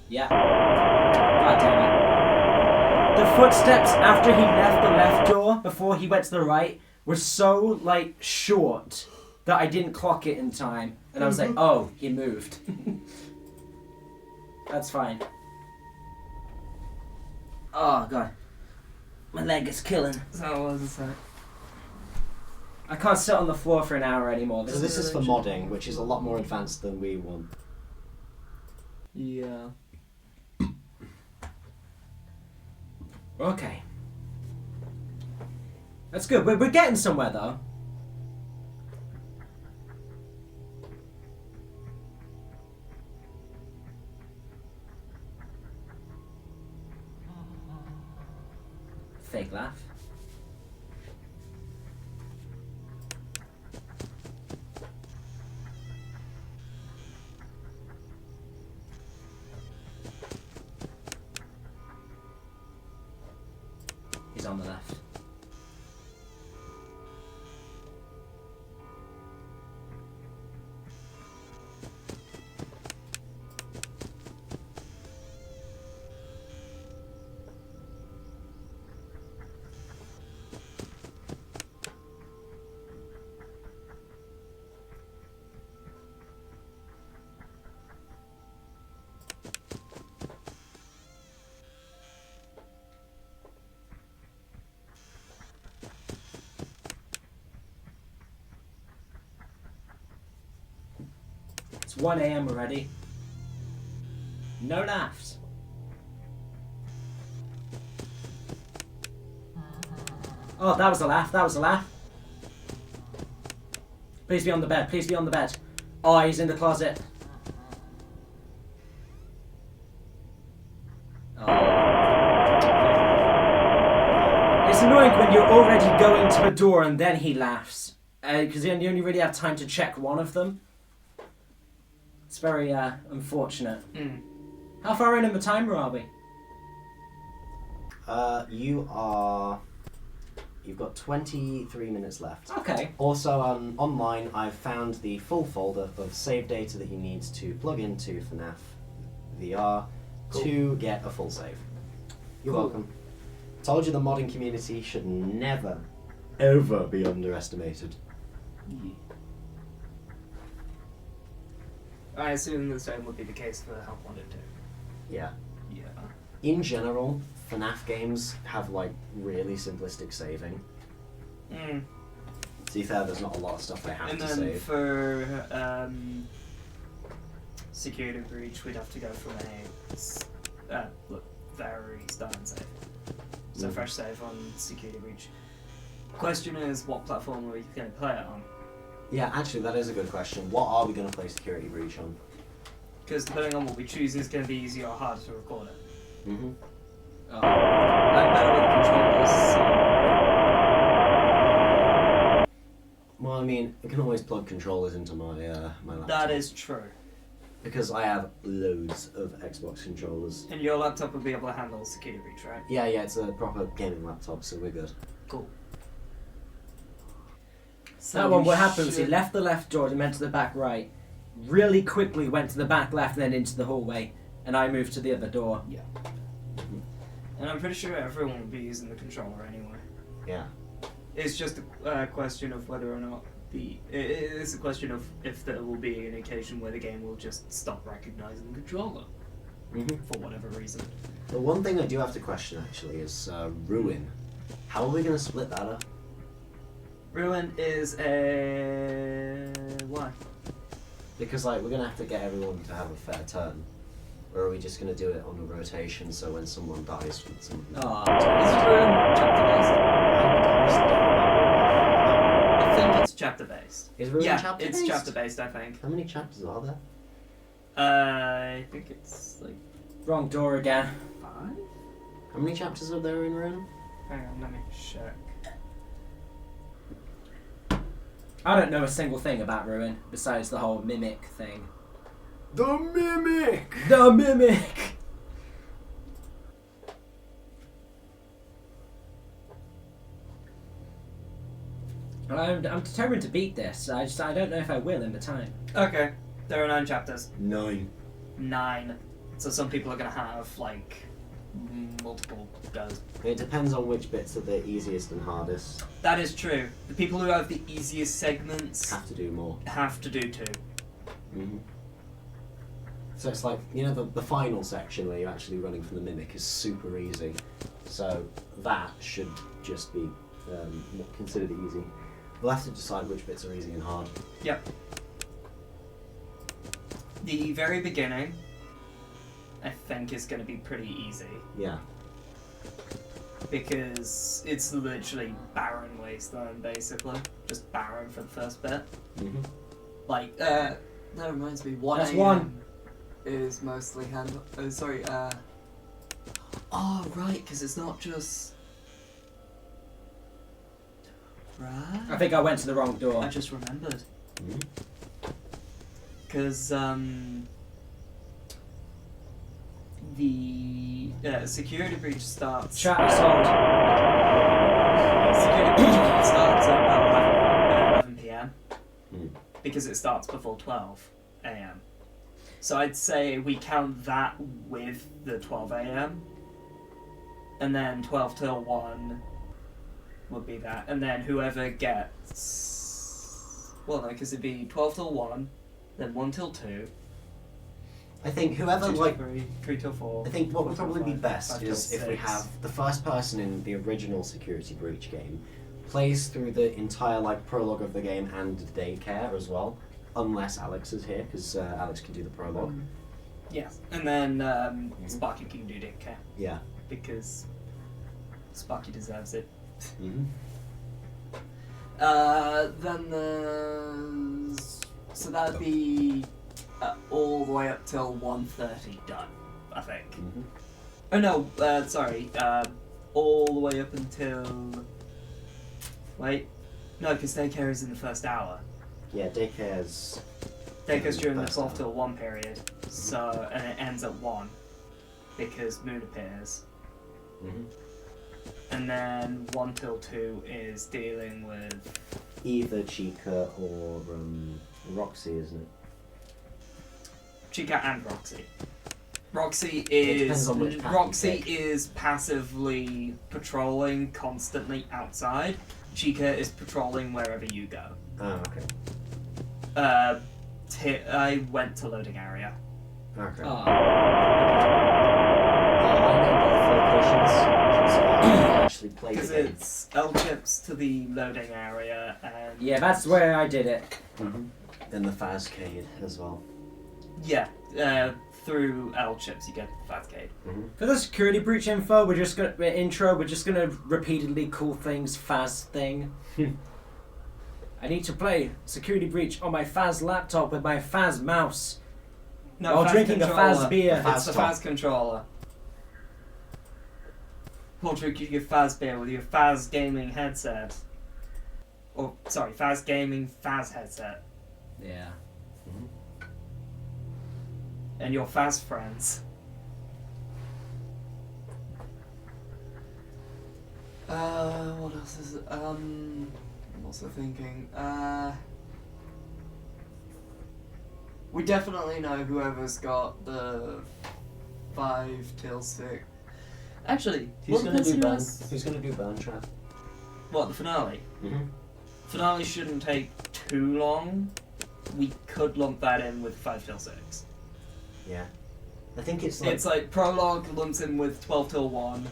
Yeah. God damn it. The footsteps after he left the left door, before he went to the right, were so, like, short that I didn't clock it in time. And I was like, oh, he moved. That's fine. Oh, God. My leg is killing. So what was it say? I can't sit on the floor for an hour anymore. So this is for modding, which is a lot more advanced than we want. Yeah. Okay. That's good. We're getting somewhere, though. Fake laugh. He's on the left. It's 1 AM already. No laughs. Oh, that was a laugh. That was a laugh. Please be on the bed. Please be on the bed. Oh, he's in the closet. Oh. It's annoying when you're already going to a door and then he laughs. Because you only really have time to check one of them. It's very unfortunate. How far in the timer are we? You've got 23 minutes left. Okay. Also, online, I've found the full folder of save data that you need to plug into FNAF VR to get a full save. You're welcome. Told you the modding community should never, ever be underestimated. I assume the same would be the case for Help Wanted too. Yeah. Yeah. In general, FNAF games have like really simplistic saving. To be fair, there's not a lot of stuff I have And to then save. for security breach, we'd have to go from a very start and save. So fresh save on security breach. Question is, what platform are we going to play it on? Yeah, actually, that is a good question. What are we going to play Security Breach on? Because depending on what we choose, it's going to be easier or harder to record it. Mm-hmm. I'm better with controllers, so... Well, I mean, I can always plug controllers into my my laptop. That is true. Because I have loads of Xbox controllers. And your laptop will be able to handle security breach, right? Yeah, it's a proper gaming laptop, so we're good. Cool. That one, what happened was he left the left door and went to the back right, really quickly went to the back left and then into the hallway, and I moved to the other door. Yeah. And I'm pretty sure everyone will be using the controller anyway. Yeah. It's just a question of whether or not it's a question of if there will be an occasion where the game will just stop recognizing the controller Mm-hmm. for whatever reason. The one thing I do have to question, actually, is Ruin. How are we going to split that up? Ruin is a... why? Because, like, we're going to have to get everyone to have a fair turn. Or are we just going to do it on a rotation, so when someone dies... Someone... Is Ruin chapter-based? I think it's chapter-based. Is Ruin Yeah, chapter-based? it's chapter-based, I think. How many chapters are there? I think it's like Wrong door again. 5? How many chapters are there in Ruin? Hang on, let me check. I don't know a single thing about Ruin, besides the whole mimic thing. The Mimic! The mimic! I'm determined to beat this. I don't know if I will in the time. Okay, there are 9 chapters. 9. 9. So some people are gonna have like multiple goes. It depends on which bits are the easiest and hardest. That is true. The people who have the easiest segments Have to do more. have to do 2. Mm-hmm. So it's like, you know, the final section where you're actually running from the Mimic is super easy. So that should just be considered easy. We'll have to decide which bits are easy and hard. Yep. The very beginning, I think, is going to be pretty easy Yeah. because it's literally barren wasteland, basically. Just barren for the first bit. Mm-hmm. Like, That reminds me, 1 That's AM one. is mostly hand... Oh, right, because it's not just... Right. I think I went to the wrong door. I just remembered. Mm-hmm. Because, the security breach starts... Chat sold. Security breach starts at about 11 p.m. Mm. because it starts before 12 a.m. So I'd say we count that with the 12 a.m. and then 12 till 1 would be that, and then whoever gets... Well, no, because it'd be 12 till 1, then 1 till 2, I think whoever, 2 till like... 3, 3 till 4... I think what would 4 till probably be 5, best 5 till is if we 6. have the first person in the original Security Breach game plays through the entire like prologue of the game and daycare as well, unless Alex is here, because Alex can do the prologue. Yeah, and then Sparky can do daycare, Yeah. because Sparky deserves it. Mm-hmm. Then there's... So that'd be all the way up till 1:30 Done, I think. Mm-hmm. Oh no, sorry, all the way up until... Wait, no, because daycare is in the first hour. Yeah, daycare's... Daycare's during the First 12 hour. till 1 period, so, and it ends at 1, because Moon appears. Mm-hmm. And then 1 till 2 is dealing with... Either Chica or Roxy, isn't it? Chica and Roxy. Roxy depends on which path you Roxy pick. is passively patrolling constantly outside. Chica is patrolling wherever you go. Oh, okay. I went to loading area. Okay. Oh. I know both locations, so I actually play the Because game. it's L-chips to the loading area and... Yeah, that's where I did it. Then the Fazcade as well. Yeah, through L-chips you get Fazcade. For the security breach info, we're just gonna repeatedly call things Faz thing. I need to play security breach on my Faz laptop with my Faz mouse No, while Faz drinking a controller. Faz beer. It's the Faz controller. Patrick, you get Faz beer with your Faz gaming headset. Or, sorry, Faz gaming Faz headset. Yeah. And your Faz friends. What else is it? I'm also thinking, we definitely know whoever's got the 5 till 6. Actually, Who's what gonna do burn? has- Who's gonna do burn trap? What, the finale? Mm-hmm. Finale shouldn't take too long. We could lump that in with 5 till 6. Yeah. I think it's like... It's like prologue lumps in with 12 till 1,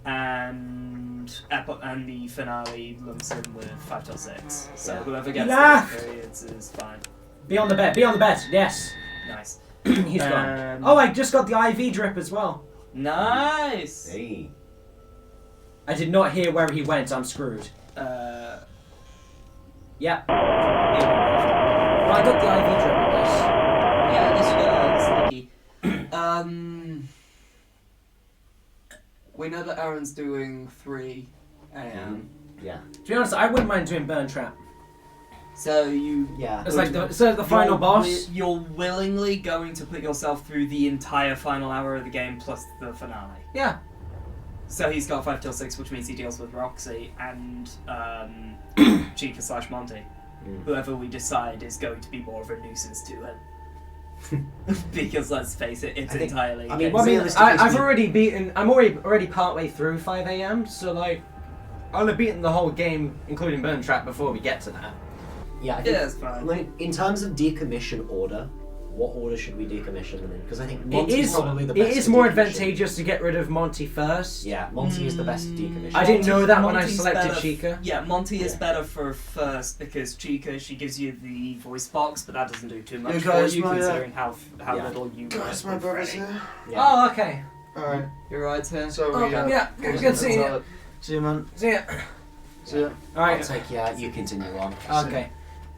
and the finale lumps in with 5 till 6. So Yeah. whoever gets Laugh! those periods is fine. Be on the bed. Be on the bed. Yes. Nice. He's gone. Oh, I just got the IV drip as well. Nice! Hey. I did not hear where he went. I'm screwed. Yeah. Well, I got the IV drip at least. Yeah, at least you got a sneaky. We know that Aaron's doing 3 a.m. Yeah. To be honest, I wouldn't mind doing burn trap. So you... Yeah. It's like the final boss. You're willingly going to put yourself through the entire final hour of the game plus the finale. Yeah. So he's got 5 till 6, which means he deals with Roxy and Chica / Monty. Whoever we decide is going to be more of a nuisance to him. Because let's face it, it's entirely. I mean, Well, I mean, realistically I've already beaten. I'm already partway through 5 a.m. So like, I'll have beaten the whole game, including burn trap, before we get to that. Yeah, I think, Yeah, it's fine. like, in terms of decommission order, what order should we decommission them in? Because I think It Monty's is. probably the It best. is to more decommission. advantageous to get rid of Monty first. Yeah, Monty is the best to decommission. I didn't know that when I Monty's selected better Chica. Yeah, Monty is Yeah. better for first because Chica, she gives you the voice box, but that doesn't do too much You for guys, you my, considering how Yeah. little you Guys, work my with brother's Freddy. here. Yeah. Oh, okay. Alright, You're right here. so Oh, we yeah. Good seeing you. See you, man. See ya. See ya. All I'll right. take, yeah, you continue on. Okay.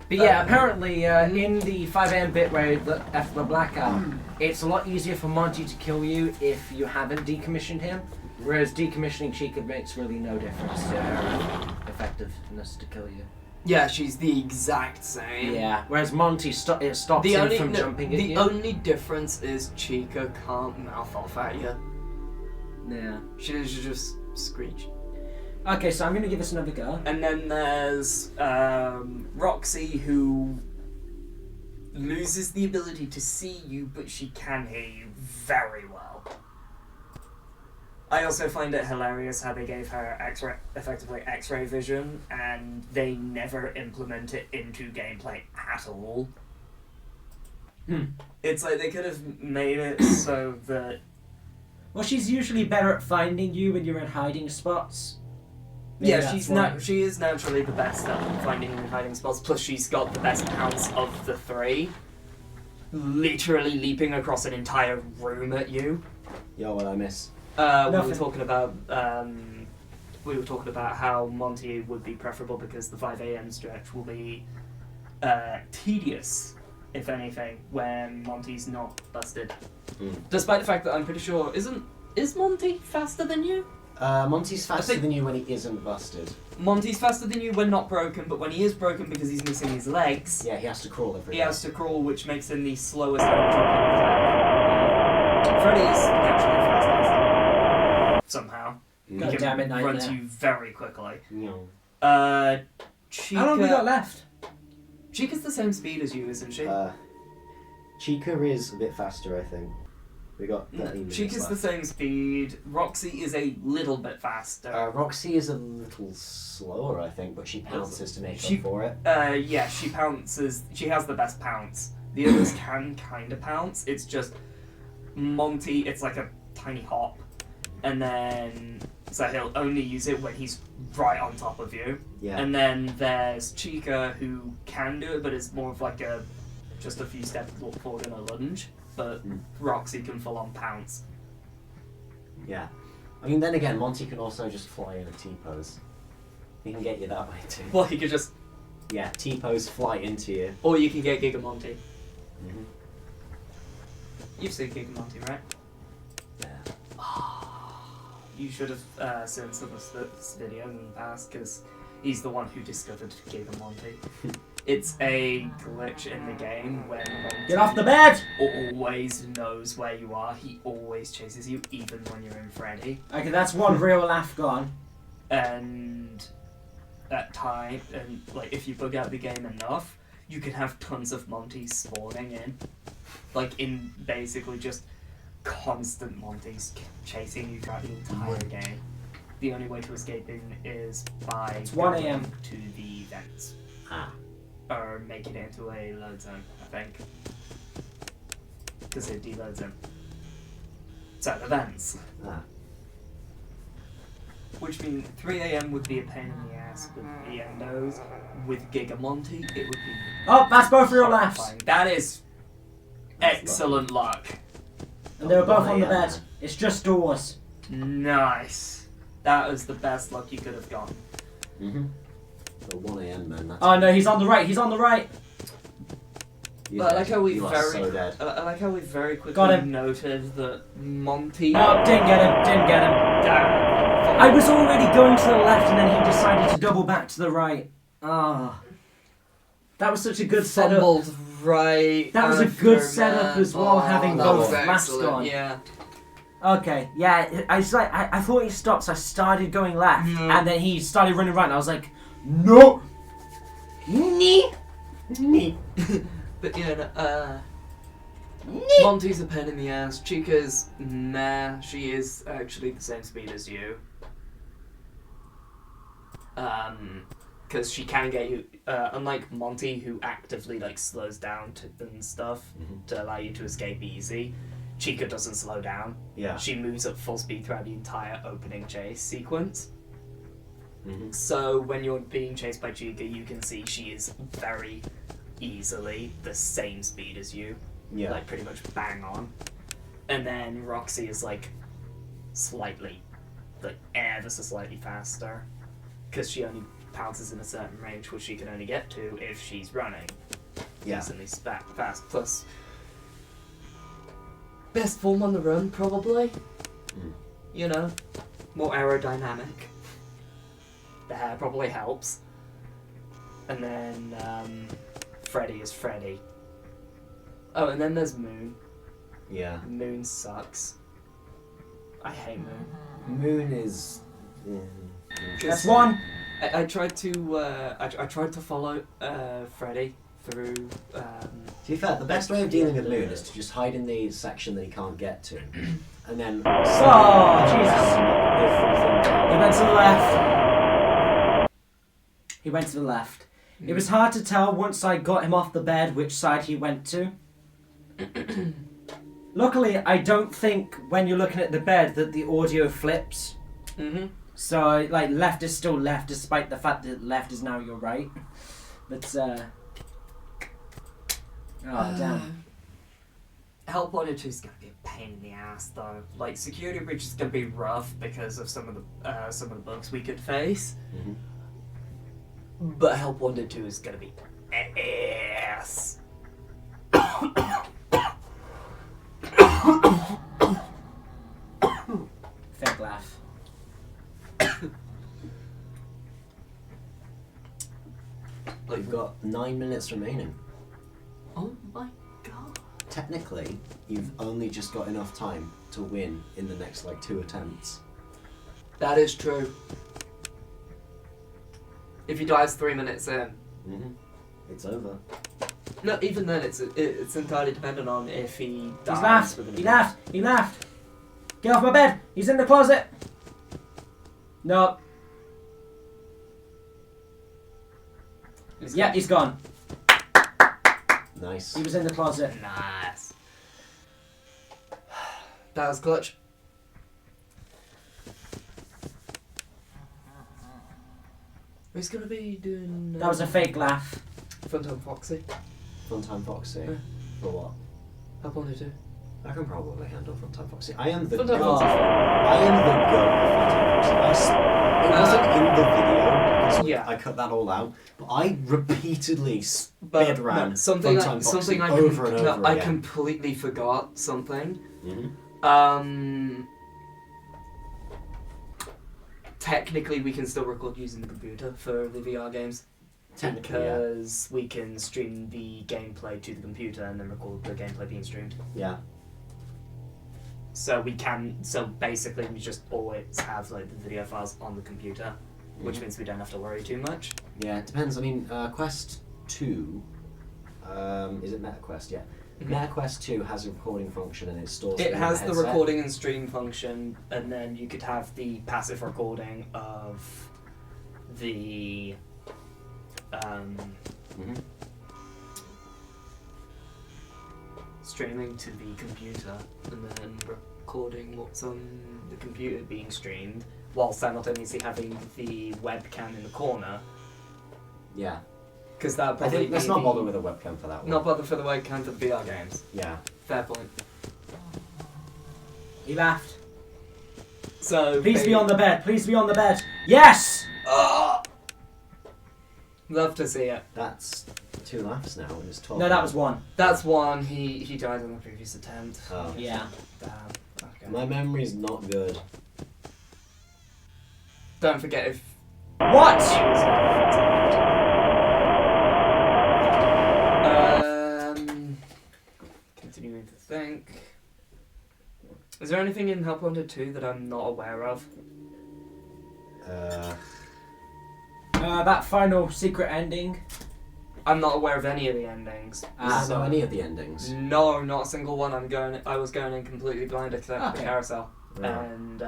But yeah, apparently in the 5 a.m. bit where after the blackout, it's a lot easier for Monty to kill you if you haven't decommissioned him, whereas decommissioning Chica makes really no difference to her effectiveness to kill you. Yeah, she's the exact same. Yeah, whereas Monty it stops him from jumping at the you. only difference is Chica can't mouth off at you. Yeah. She just screech. Okay, so I'm gonna give this another go. And then there's Roxy, who loses the ability to see you, but she can hear you very well. I also find it hilarious how they gave her effectively X-ray vision, and they never implement it into gameplay at all. It's like they could have made it so that... Well, she's usually better at finding you when you're in hiding spots. Maybe Yeah, that's she's why. she is naturally the best at finding and hiding spots. Plus, she's got the best pounce of the 3, literally leaping across an entire room at you. Yo, what I miss? We were Nothing. talking about how Monty would be preferable because the 5 a.m. stretch will be tedious, if anything, when Monty's not busted. Despite the fact that I'm pretty sure is Monty faster than you? Monty's faster think- than you when he isn't busted. Monty's faster than you when not broken, but when he is broken because he's missing his legs, Yeah, he has to crawl every he day. has to crawl, which makes him the slowest animatronic. Freddy's naturally fastest. Somehow. God He damn it, can Nightmare. run to you very quickly. No. Chica... How long have we got left? Chica's the same speed as you, isn't she? Chica is a bit faster, I think. We got 13 minutes Chica's the left. same speed. Roxy is a little bit faster. Roxy is a little slower, I think, but she pounces to make She- up for it. Yeah, she pounces. She has the best pounce. The others can kind of pounce. It's just Monty, it's like a tiny hop. And then So he'll only use it when he's right on top of you. Yeah. And then there's Chica, who can do it, but it's more of like just a few steps forward in a lunge. But Roxy can full on pounce. Yeah. I mean, then again, Monty can also just fly in a T-pose. He can get you that way too. Well, he could just... Yeah, T-pose, fly into you. Or you can get Gigamonty. Mm-hmm. You've seen Gigamonty, right? Yeah. You should have seen some of this video in the past, because he's the one who discovered Gigamonty. It's a glitch in the game when Monty Get off the bed! always knows where you are. He always chases you, even when you're in Freddy. Okay, that's one real laugh gone. And at time, and like if you bug out the game enough, you can have tons of Montys spawning in, like in basically just constant Montys chasing you throughout the entire game. The only way to escape in is by It's 1 going a.m. to the vents. Ah. Or making it into a load zone, I think. Because it deloads him. So the vents. Ah. Which means 3 a.m. would be a pain in the ass with the endos. With Gigamonty, it would be... Oh, that's both real laughs. horrifying. That is excellent luck. And they were both 1 on the a.m. bed. It's just doors. Nice. That was the best luck you could have gotten. Mm-hmm. The 1 a.m. man. That's Oh no, he's on the right. He's on the right. You're But I dead. like how we You are very, so dead. I like how we very quickly Got him. noted that Monty. Oh, didn't get him. Didn't get him. Damn. I was already going to the left, and then he decided to double back to the right. Ah, that was such a good setup. Fumbled right. That was a after good setup that. as well, having that both was laughs excellent, gone. Yeah. Okay, yeah, I was like, I thought he stopped, so I started going left, and then he started running right, and I was like, no, nee, nee. But yeah, Monty's a pain in the ass. Chica's nah. She is actually the same speed as you. Because she can get you. Unlike Monty, who actively like slows down and stuff to allow you to escape easy, Chica doesn't slow down. Yeah. She moves at full speed throughout the entire opening chase sequence. Mm-hmm. So when you're being chased by Chica, you can see she is very easily the same speed as you. Yeah. Like pretty much bang on. And then Roxy is like slightly, like ever so slightly faster. Because she only pounces in a certain range which she can only get to if she's running. Yeah. Decently fast. Plus, best form on the run probably. You know, more aerodynamic. The hair probably helps. And then Freddy is Freddy. Oh, and then there's Moon. Yeah. Moon sucks. I hate Moon. Moon is. That's one. I tried to I tried to follow Freddy through. To be fair, the best way of dealing with Moon is to just hide in the section that he can't get to, and then. Oh, Jesus. He went to the left. He went to the left. It was hard to tell once I got him off the bed which side he went to. Luckily, I don't think when you're looking at the bed that the audio flips. Mm-hmm. So, like, left is still left, despite the fact that left is now your right. But, oh, damn. Help Wanted 2 is gonna be a pain in the ass though. Like Security Breach is gonna be rough because of some of the bugs we could face. Mm-hmm. But Help Wanted 2 is gonna be ass. Fake laugh. We've got 9 minutes remaining. Oh my god. Technically, you've only just got enough time to win in the next, 2 attempts. That is true. If he dies 3 minutes in. Mm-hmm. It's over. No, even then it's entirely dependent on if he dies. He's laughed. within a He minute. laughed. He laughed. Get off my bed. He's in the closet. No. Yeah, he's gone. Nice. He was in the closet. Nice. That was clutch. Who's gonna be doing? That was a fake laugh. Funtime Foxy. Funtime Foxy. Yeah. For what? Help on too. I can probably handle Funtime Foxy. I am the Funtime goat. Foxy's fine. I am the goat of Funtime Foxy. It wasn't in the video because Yeah. I cut that all out. But I repeatedly But sped around no, something Funtime Foxy I over and over I again. completely forgot something. Mhm. Technically, we can still record using the computer for the VR games Technically, yeah. because we can stream the gameplay to the computer and then record the gameplay being streamed. Yeah. So we can. So basically, we just always have like the video files on the computer, which means we don't have to worry too much. Yeah, it depends. I mean, Quest 2, is it MetaQuest? Yeah. MetaQuest 2 has a recording function and it stores It in has the headset. recording and stream function, and then you could have the passive recording of the streaming to the computer, and then recording what's on the computer being streamed, while simultaneously having the webcam in the corner. Yeah. Because that I probably think let's be not the- bother with a webcam for that one. Not bother for the webcam for the VR games. Yeah. Fair point. He laughed. So Please be on the bed. Please be on the bed. Yes! Love to see it. That's 2 laughs now and it's 12. No, that was one. That's one. He died on the previous attempt. Oh. Yeah. Damn. Okay. My memory's not good. Don't forget if. What? Continuing to think. Is there anything in Help Wanted 2 that I'm not aware of? That final secret ending. I'm not aware of any of the endings. I don't know any of the endings. No, not a single one. I was going in completely blind except for the Okay. carousel. Right. And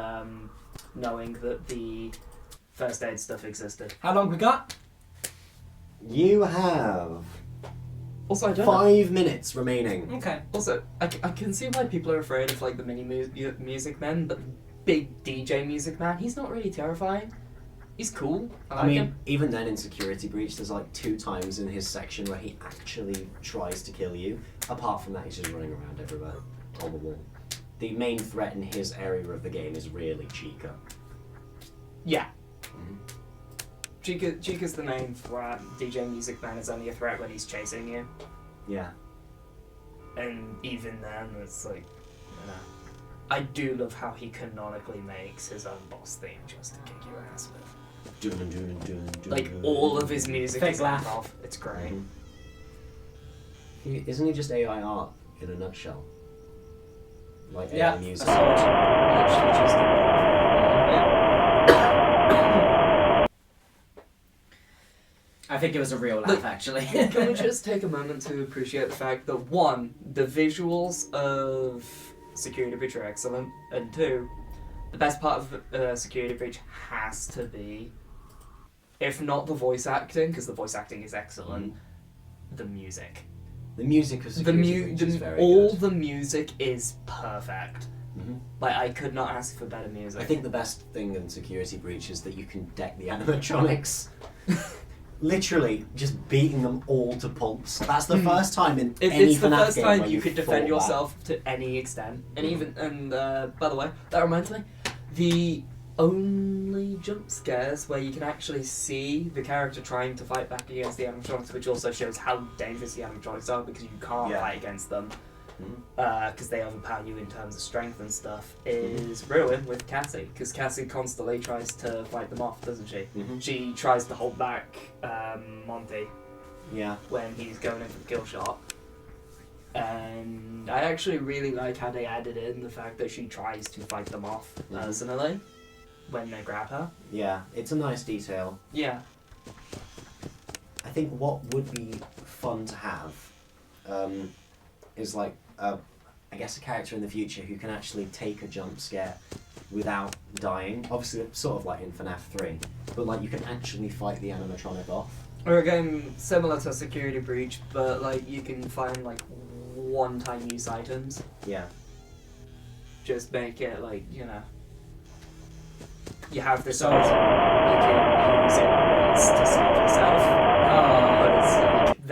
knowing that the first aid stuff existed. How long we got? You have Also, I don't know. 5 minutes remaining. Okay. Also, I can see why people are afraid of like the mini music men, but big DJ music man, he's not really terrifying. He's cool. I like I mean, him. even then in Security Breach, there's like 2 times in his section where he actually tries to kill you. Apart from that, he's just running around everywhere on the wall. The main threat in his area of the game is really Chica. Yeah. Mhm. Chica's the main threat. DJ Music Man is only a threat when he's chasing you. Yeah. And even then, it's like, you know. I do love how he canonically makes his own boss theme just to kick your ass with. Dun, dun, dun, dun, Like, dun. all of his music Fake is laugh. improv. It's great. Isn't he just AI art in a nutshell? Like AI Yeah. music. Literally just I think it was a real laugh, Look, actually. Can we just take a moment to appreciate the fact that 1, the visuals of Security Breach are excellent, and 2, the best part of Security Breach has to be, if not the voice acting, because the voice acting is excellent, the music. The music of The Security Breach is very all good. the music is perfect. Mhm. Like, I could not ask for better music. I think the best thing in Security Breach is that you can deck the animatronics. Literally, just beating them all to pulps. That's the first time in any It's the FNAF first game time where you could defend thought yourself to any extent, and Mhm. even by the way, that reminds me, the only jump scares where you can actually see the character trying to fight back against the animatronics, which also shows how dangerous the animatronics are because you can't Yeah. fight against them Mhm. because they overpower you in terms of strength and stuff. Is Ruin with Cassie, because Cassie constantly tries to fight them off, doesn't she? that. Mhm. She tries to hold back Monty Yeah. when he's going in for the kill shot. And I actually really like how they added in the fact that she tries to fight them off personally when they grab her. Yeah, it's a nice detail. Yeah. I think what would be fun to have is like, I guess, a character in the future who can actually take a jump scare without dying. Obviously, it's sort of like in FNAF 3, but like you can actually fight the animatronic off. Or again, similar to Security Breach, but like you can find like one-time use items. Yeah. Just make it like, you know, you have this So- item, you can use it once to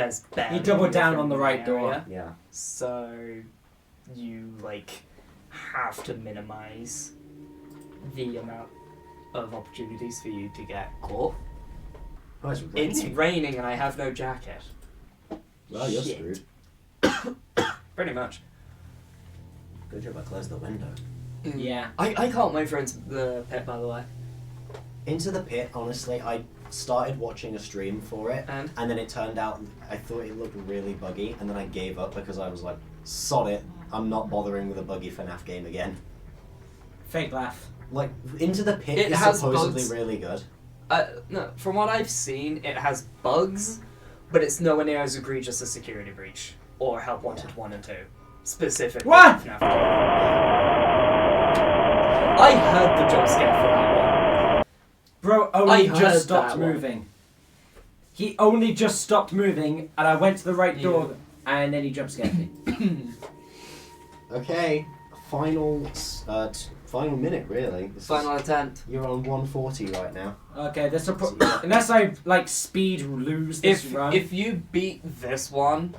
there's barely He doubled down anything on the in right door. area. Yeah. So you like have to minimize the amount of opportunities for you to get caught. Oh, it's raining. It's raining and I have no jacket. Well, you're Shit. screwed. Pretty much. Good job I closed the window. Yeah. I can't wait for Into the Pit, by the way. Into the Pit, honestly, I started watching a stream for it, And then it turned out I thought it looked really buggy, and then I gave up because I was like, sod it, I'm not bothering with a buggy FNAF game again. Fake laugh. Like, Into the Pit It is has supposedly bugs. really good. no, from what I've seen, it has bugs, but it's nowhere near as egregious as Security Breach or Help Wanted 1 and 2. Specifically. What? FNAF 2. I heard the jump scare for that one. Bro I only heard just stopped that one. moving. He only just stopped moving, and I went to the right door, and then he jump scared me. Okay, final minute, really. Final attempt. You're on 140 right now. Okay, this will unless I like speed lose this run. If you beat this one,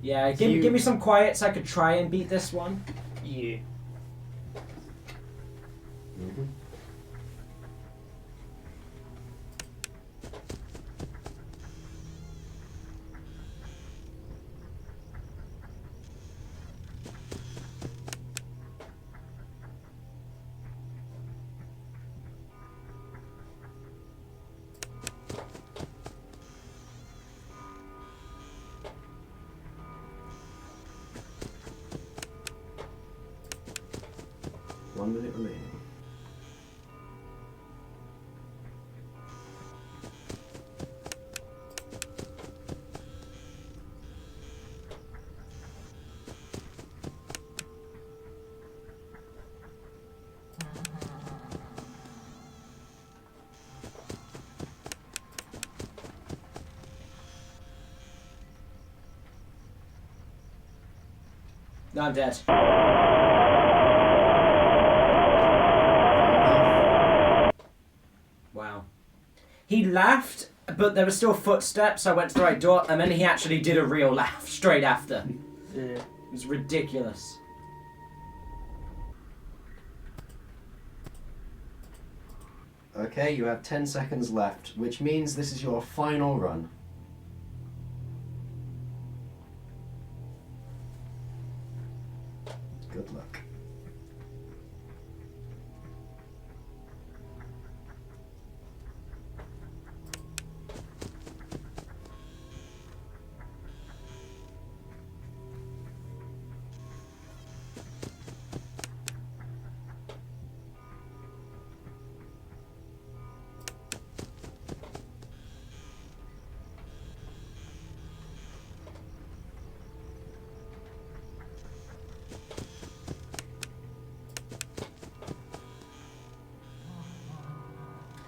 Yeah, give me some quiet so I could try and beat this one. you. Mm-hmm. One minute remaining. No, I'm dead. Wow. He laughed, but there were still footsteps. I went to the right door, and then he actually did a real laugh straight after. Yeah. It was ridiculous. Okay, you have 10 seconds left, which means this is your final run. Good luck.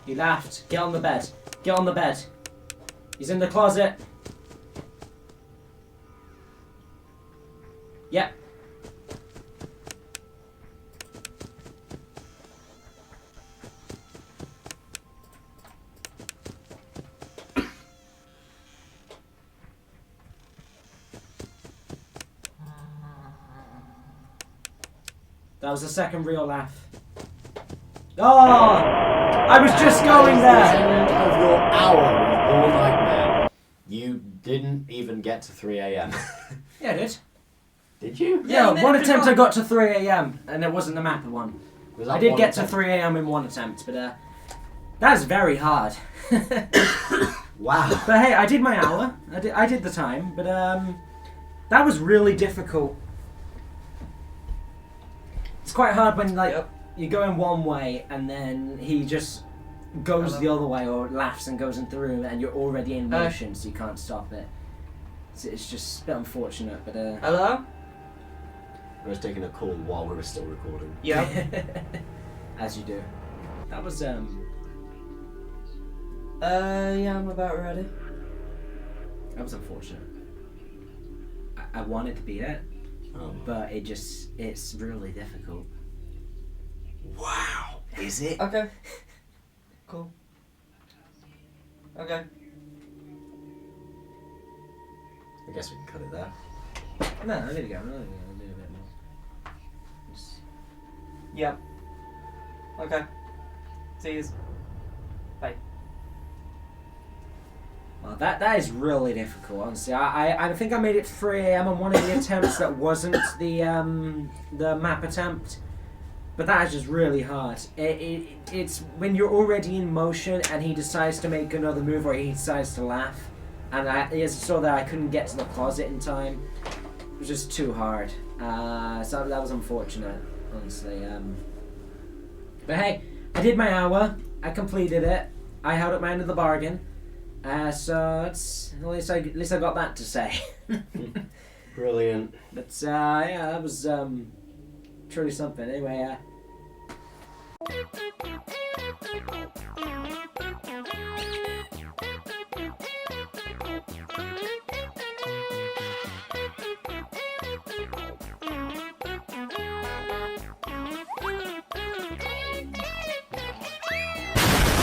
He laughed. Get on the bed. Get on the bed. He's in the closet. Yep. That was the second real laugh. Oh! I was just going The there! end of your hour of All Nightmare. You didn't even get to 3 a.m. Yeah, I did. Did you? Yeah, you one did. attempt I got to 3 a.m. and it wasn't the mapper one. Was that I did one get to attempt? 3 a.m. in one attempt, but that's very hard. Wow. But hey, I did my hour. I did the time, but that was really difficult. It's quite hard when like Yep. you're going one way and then he just goes the other way or laughs and goes into the room and you're already in motion, so you can't stop it. It's just a bit unfortunate, but Hello? I was taking a call while we were still recording. Yep. as you do. That was Yeah, I'm about ready. that was unfortunate. I wanted to beat it, Oh. but it's really difficult. Wow. Is it? Okay. Cool. Okay. guess we can cut it there. No, there we go. I'll do a bit more. Yeah. Okay. See you. Bye. Well, that is really difficult, honestly. I think I made it 3 AM on one of the attempts that wasn't the map attempt. But that is just really hard. It's when you're already in motion and he decides to make another move or he decides to laugh. And I saw that I couldn't get to the closet in time. It was just too hard. So that was unfortunate, honestly. But hey, I did my hour. I completed it. I held up my end of the bargain. So it's, at least I got that to say. Brilliant. But yeah, that was truly something. Anyway,